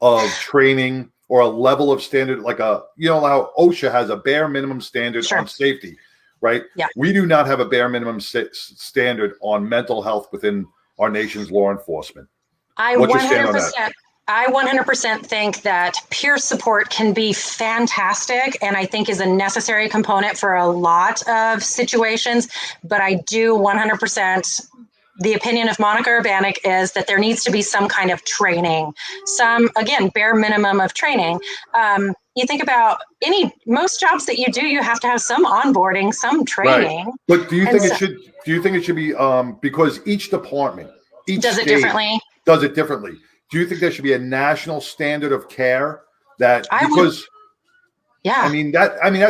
of training or a level of standard, like how OSHA has a bare minimum standard on safety, right? Yeah. We do not have a bare minimum standard on mental health within our nation's law enforcement. What's your stand on that? I 100% think that peer support can be fantastic and I think is a necessary component for a lot of situations. But I do 100%, the opinion of Monica Urbaniak is that there needs to be some kind of training, bare minimum of training. You think about most jobs that you do, you have to have some onboarding, some training. Right. But do you think it should be because each department, does it differently? Does it differently. Do you think there should be a national standard of care that's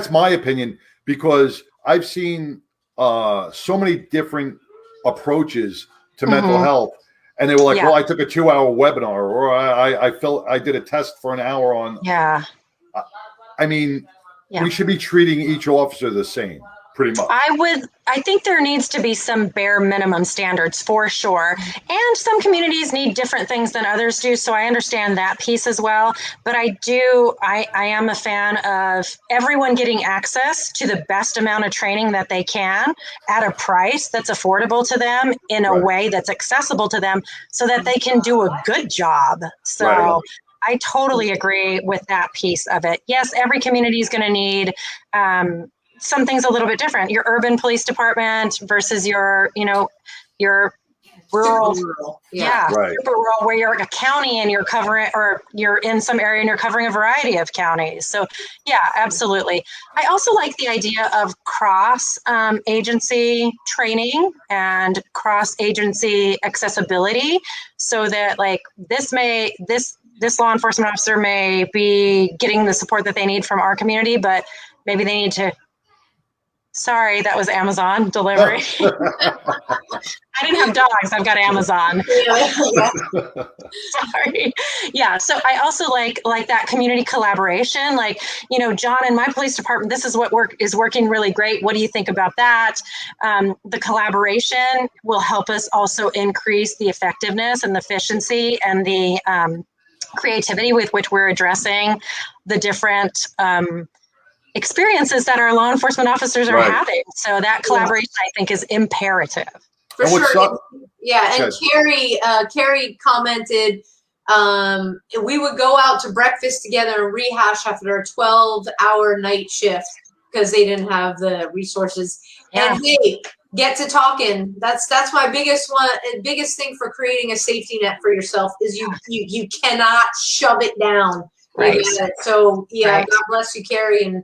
my opinion, because I've seen so many different approaches to mental health, and they were like, well, I took a 2-hour webinar, or I did a test for an hour on. Yeah. We should be treating each officer the same. Pretty much. I think there needs to be some bare minimum standards for sure. And some communities need different things than others do. So I understand that piece as well. But I am a fan of everyone getting access to the best amount of training that they can at a price that's affordable to them in a way that's accessible to them so that they can do a good job. So I totally agree with that piece of it. Yes, every community is going to need something's a little bit different. Your urban police department versus your rural, super rural, where you're in a county and you're covering, or you're in some area and you're covering a variety of counties. So yeah, absolutely. I also like the idea of cross agency training and cross agency accessibility, so that like this law enforcement officer may be getting the support that they need from our community, but maybe they need to Sorry, that was Amazon delivery. I didn't have dogs. I've got Amazon. Sorry. Yeah. So I also like that community collaboration. Like, you know, John, in my police department, this is what is working really great. What do you think about that? The collaboration will help us also increase the effectiveness and the efficiency and the creativity with which we're addressing the different experiences that our law enforcement officers are having. So that collaboration, I think, is imperative. For sure. Yeah, and Carrie commented, we would go out to breakfast together and rehash after a 12-hour night shift because they didn't have the resources. Yeah. And hey, get to talking. That's my biggest thing for creating a safety net for yourself is you cannot shove it down. Right. So yeah, God bless you, Carrie, and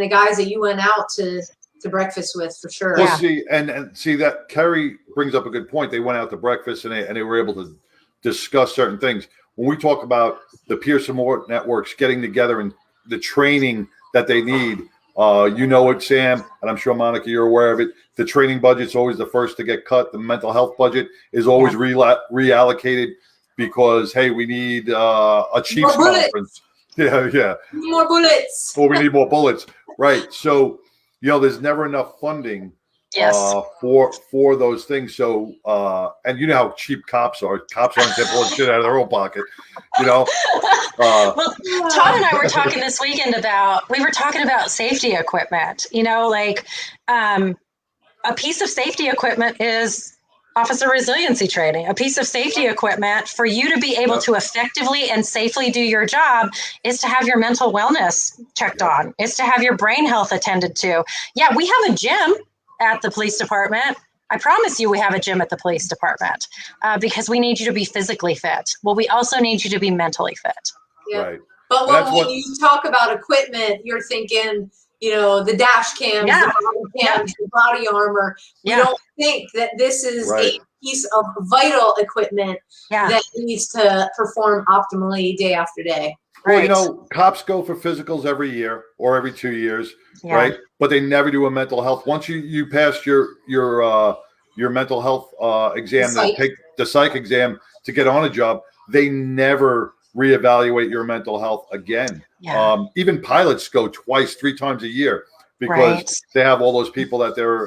the guys that you went out to breakfast with, for sure. Well, see, and see that Carrie brings up a good point. They went out to breakfast and they were able to discuss certain things. When we talk about the peer support networks getting together and the training that they need, you know it, Sam, and I'm sure, Monica, you're aware of it. The training budget's always the first to get cut. The mental health budget is always reallocated because, hey, we need a Chiefs conference. Yeah. More bullets. Well, we need more bullets. Right. So, you know, there's never enough funding for those things. So, and you know how cheap cops are. Cops aren't pulling shit out of their own pocket, you know. Well, Todd and I were talking this weekend about safety equipment. You know, like a piece of safety equipment is officer resiliency training. A piece of safety equipment for you to be able to effectively and safely do your job is to have your mental wellness checked on. It's to have your brain health attended to. Yeah, we have a gym at the police department. I promise you we have a gym at the police department because we need you to be physically fit. Well, we also need you to be mentally fit. Yeah. Right. But when you talk about equipment, you're thinking, you know, the dash cams, the body cams, the body armor. You don't think that this is a piece of vital equipment that needs to perform optimally day after day. Well, you know, cops go for physicals every year or every 2 years, right? But they never do a mental health. Once you pass your mental health exam, take the psych exam to get on a job, they never reevaluate your mental health again. Even pilots go twice, 3 times a year because they have all those people that they're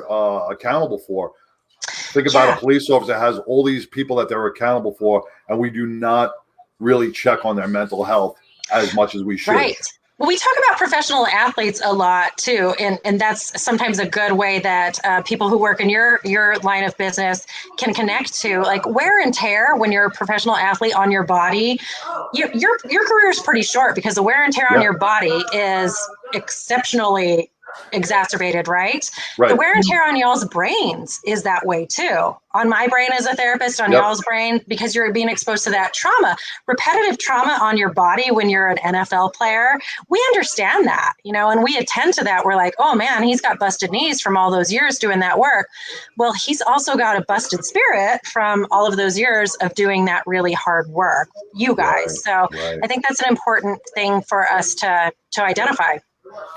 accountable for. Think about a police officer that has all these people that they're accountable for, and we do not really check on their mental health as much as we should. Right. Well, we talk about professional athletes a lot too, and that's sometimes a good way that people who work in your line of business can connect to, like wear and tear when you're a professional athlete on your body. Your career is pretty short because the wear and tear on your body is exceptionally exacerbated, right? The wear and tear on y'all's brains is that way too. On my brain as a therapist, on y'all's brain, because you're being exposed to that trauma, repetitive trauma on your body when you're an NFL player. We understand that, you know, and we attend to that. We're like, oh man, he's got busted knees from all those years doing that work. Well, he's also got a busted spirit from all of those years of doing that really hard work, you guys. So I think that's an important thing for us to identify.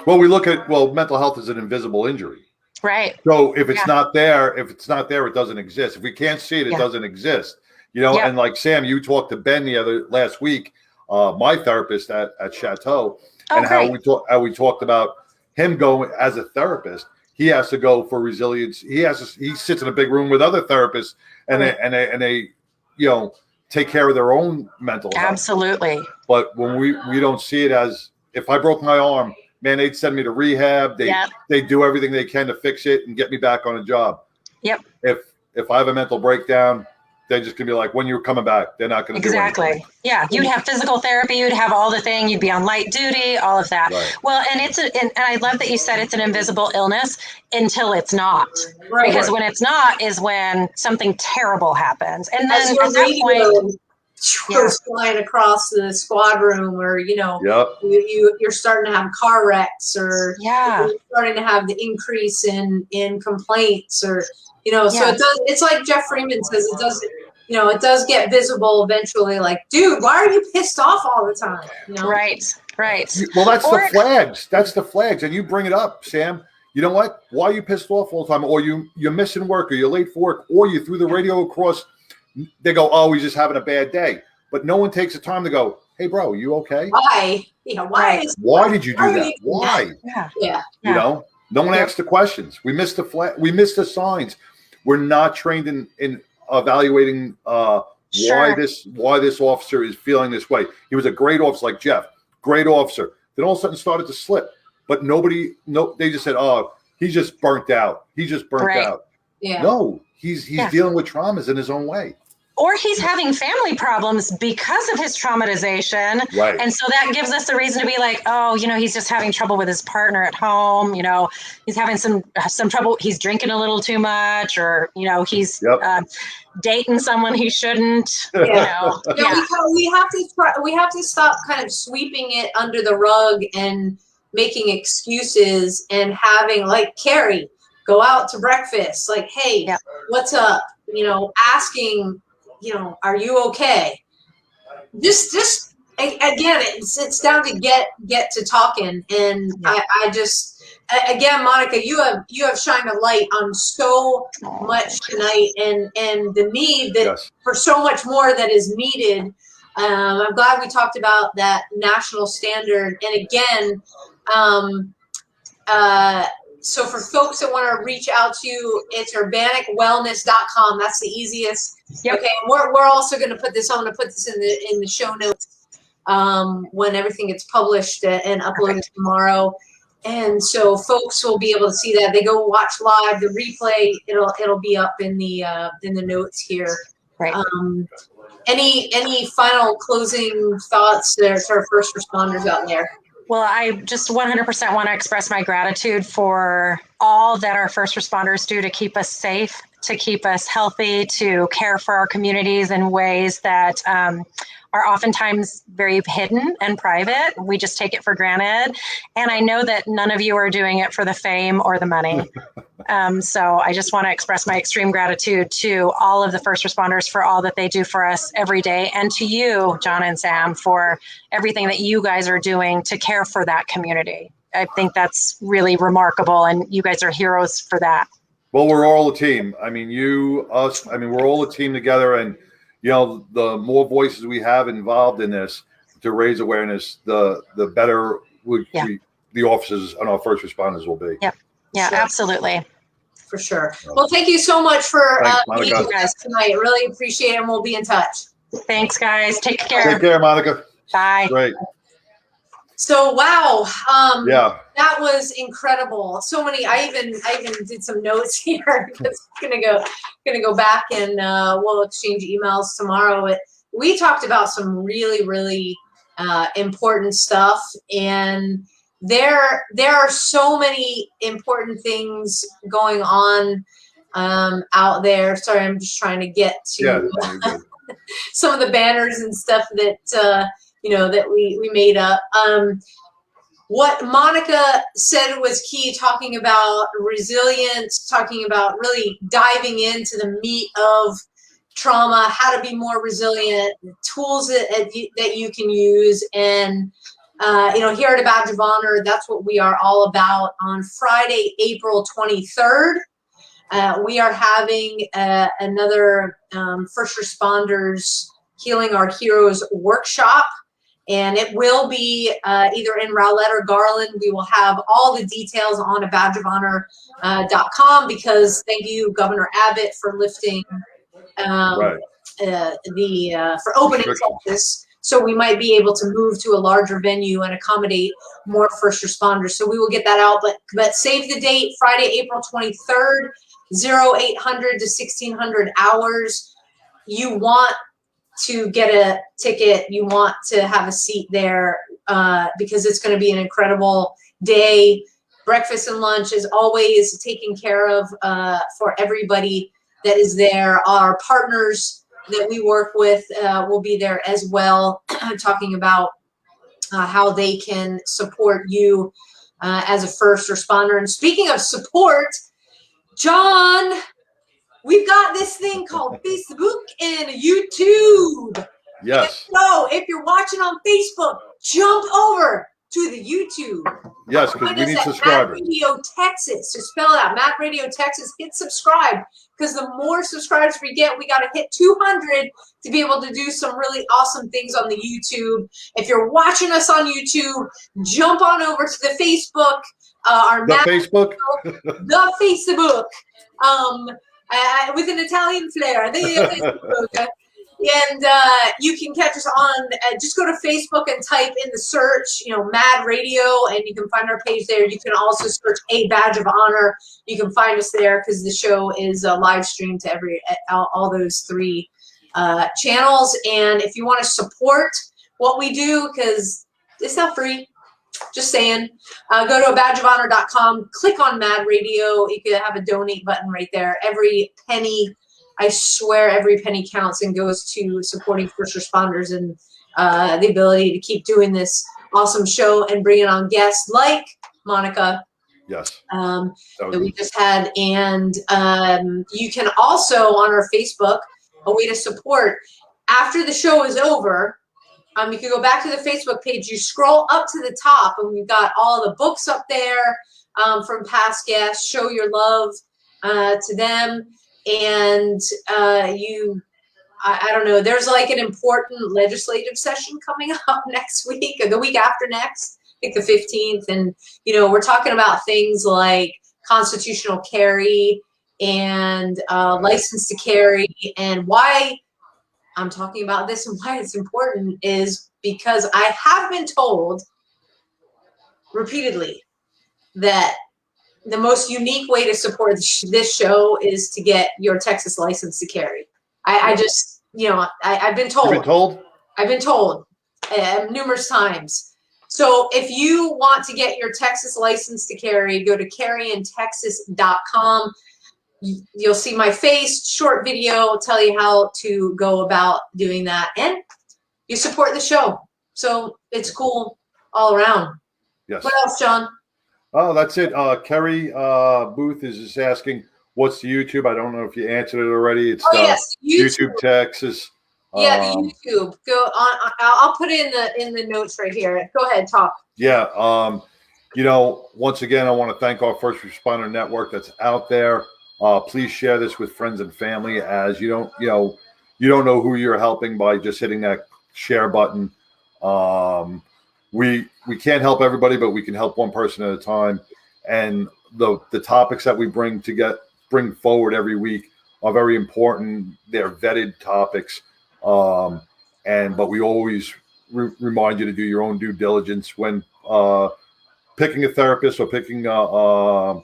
Well, we look at, mental health is an invisible injury. Right. So if it's not there, it doesn't exist. If we can't see it, it doesn't exist. You know, and like Sam, you talked to Ben last week, my therapist at Chateau, and how we talked about him going as a therapist. He has to go for resilience. He sits in a big room with other therapists, and they you know, take care of their own mental health. Absolutely. But when we don't see it as, if I broke my arm, man, they'd send me to rehab. They do everything they can to fix it and get me back on a job. Yep. If I have a mental breakdown, they're just gonna be like, when you're coming back, they're not gonna do anything. Yeah, you'd have physical therapy, you'd have all the thing, you'd be on light duty, all of that. Right. Well, and and I love that you said it's an invisible illness until it's not. Right. Because when it's not is when something terrible happens, and then at that point. Goes flying across the squad room, or you know, you're starting to have car wrecks, or you're starting to have the increase in complaints, or you know, so it does. It's like Jeff Freeman says, it does. You know, it does get visible eventually. Like, dude, why are you pissed off all the time? You know? Right. Well, that's the flags. That's the flags, and you bring it up, Sam. you know what? Why are you pissed off all the time? Or you're missing work, or you're late for work, or you threw the radio across. They go, oh, he's just having a bad day. But no one takes the time to go, hey, bro, you okay? Why? Yeah, why? Why did you do that? Why? Yeah. You know, no one asks the questions. We missed we missed the signs. We're not trained in evaluating why this officer is feeling this way. He was a great officer, like Jeff, great officer. Then all of a sudden started to slip. But they just said, oh, he's just burnt out. He's just burnt out. Yeah. No, he's dealing with traumas in his own way. Or he's having family problems because of his traumatization. Right. And so that gives us a reason to be like, oh, he's just having trouble with his partner at home. He's having some trouble. He's drinking a little too much, or, he's dating someone he shouldn't. Yeah. We have to stop kind of sweeping it under the rug and making excuses and having, like, Carrie go out to breakfast, like, hey, what's up? Asking, are you okay? Just again, it's down to get to talking. And I just, again, Monica, you have shined a light on so much tonight, and the need that for so much more that is needed. I'm glad we talked about that national standard. And again, so for folks that want to reach out to you, it's urbaniakwellness.com. That's the easiest. Yep. Okay. And we're also going to put this, I'm going to put this in the show notes when everything gets published and uploaded tomorrow. And so folks will be able to see that. They go watch live, the replay, it'll be up in the notes here. Right. Any final closing thoughts there to our first responders out there? Well, I just 100% want to express my gratitude for all that our first responders do to keep us safe, to keep us healthy, to care for our communities in ways that are oftentimes very hidden and private. We just take it for granted. And I know that none of you are doing it for the fame or the money. So I just want to express my extreme gratitude to all of the first responders for all that they do for us every day. And to you, John and Sam, for everything that you guys are doing to care for that community. I think that's really remarkable. And you guys are heroes for that. Well, we're all a team. I mean, we're all a team together. And the more voices we have involved in this to raise awareness, the better the officers and our first responders will be. Yep. Yeah, sure. Absolutely. For sure. Well, thank you so much for being with us tonight. Really appreciate it, and we'll be in touch. Thanks, guys. Take care. Take care, Monica. Bye. Great. So, wow. That was incredible. So many. I even did some notes here. It's gonna go back and we'll exchange emails tomorrow. We talked about some really, really important stuff, and there are so many important things going on out there. Sorry, I'm just trying to get to some of the banners and stuff that that we made up. What Monica said was key, talking about resilience, talking about really diving into the meat of trauma, how to be more resilient, tools that you can use. And here at A Badge of Honor, that's what we are all about. On Friday, April 23rd, we are having another First Responders Healing Our Heroes workshop. And it will be either in Rowlett or Garland. We will have all the details on abadgeofhonor.com, because thank you, Governor Abbott, for lifting for opening Texas. So we might be able to move to a larger venue and accommodate more first responders. So we will get that out. But save the date, Friday, April 23rd, 0800 to 1600 hours. You want to get a ticket, you want to have a seat there because it's going to be an incredible day. Breakfast and lunch is always taken care of for everybody that is there. Our partners that we work with will be there as well, talking about how they can support you as a first responder. And speaking of support, John, we've got this thing called Facebook and YouTube. Yes. So if you're watching on Facebook, jump over to the YouTube. Yes, because we need subscribers. Mad Radio Texas. So spell it out. Mad Radio Texas. Hit subscribe, because the more subscribers we get, we got to hit 200 to be able to do some really awesome things on the YouTube. If you're watching us on YouTube, jump on over to the Facebook. Facebook? The Facebook. With an Italian flair. The Facebook. And you can catch us on, just go to Facebook and type in the search, Mad Radio, and you can find our page there. You can also search A Badge of Honor. You can find us there, because the show is live streamed to all those 3 channels. And if you want to support what we do, because it's not free, just saying, go to abadgeofhonor.com, click on Mad Radio. You can have a donate button right there. Every penny, I swear every penny counts and goes to supporting first responders and the ability to keep doing this awesome show and bringing on guests like Monica. Yes. That we just had. And you can also, on our Facebook, a way to support, after the show is over, you can go back to the Facebook page. You scroll up to the top, and we've got all the books up there from past guests. Show your love to them. And I don't know, there's like an important legislative session coming up next week, or the week after next, I think the 15th. And, we're talking about things like constitutional carry and license to carry. And why I'm talking about this and why it's important is because I have been told repeatedly that the most unique way to support this show is to get your Texas license to carry. I just, I've been told. You've been told? I've been told numerous times. So if you want to get your Texas license to carry, go to carryintexas.com. You'll see my face, short video, tell you how to go about doing that. And you support the show. So it's cool all around. Yes. What else, John? Oh, that's it. Kerry Booth is just asking, what's the YouTube? I don't know if you answered it already. It's yes, YouTube Texas. Yeah, the YouTube. Go on. I'll put it in the notes right here. Go ahead, talk. Yeah. Once again, I want to thank our first responder network that's out there. Please share this with friends and family, as you don't know who you're helping by just hitting that share button. We can't help everybody, but we can help one person at a time. And the topics that we bring forward every week are very important. They're vetted topics. But we always remind you to do your own due diligence when picking a therapist or picking a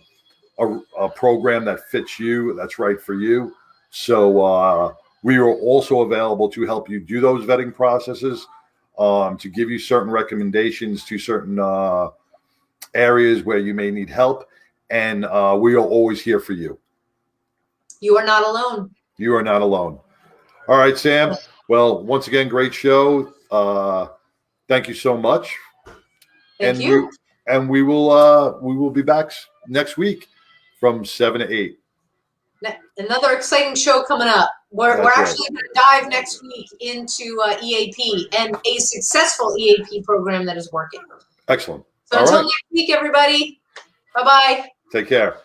program that fits you, that's right for you. So we are also available to help you do those vetting processes, to give you certain recommendations to certain areas where you may need help. And we are always here for you. You are not alone. You are not alone. All right, Sam. Well, once again, great show. Thank you so much. Thank you. We will be back next week from 7 to 8. Another exciting show coming up. We're actually going to dive next week into EAP and a successful EAP program that is working. Excellent. So until next week, everybody. Bye-bye. Take care.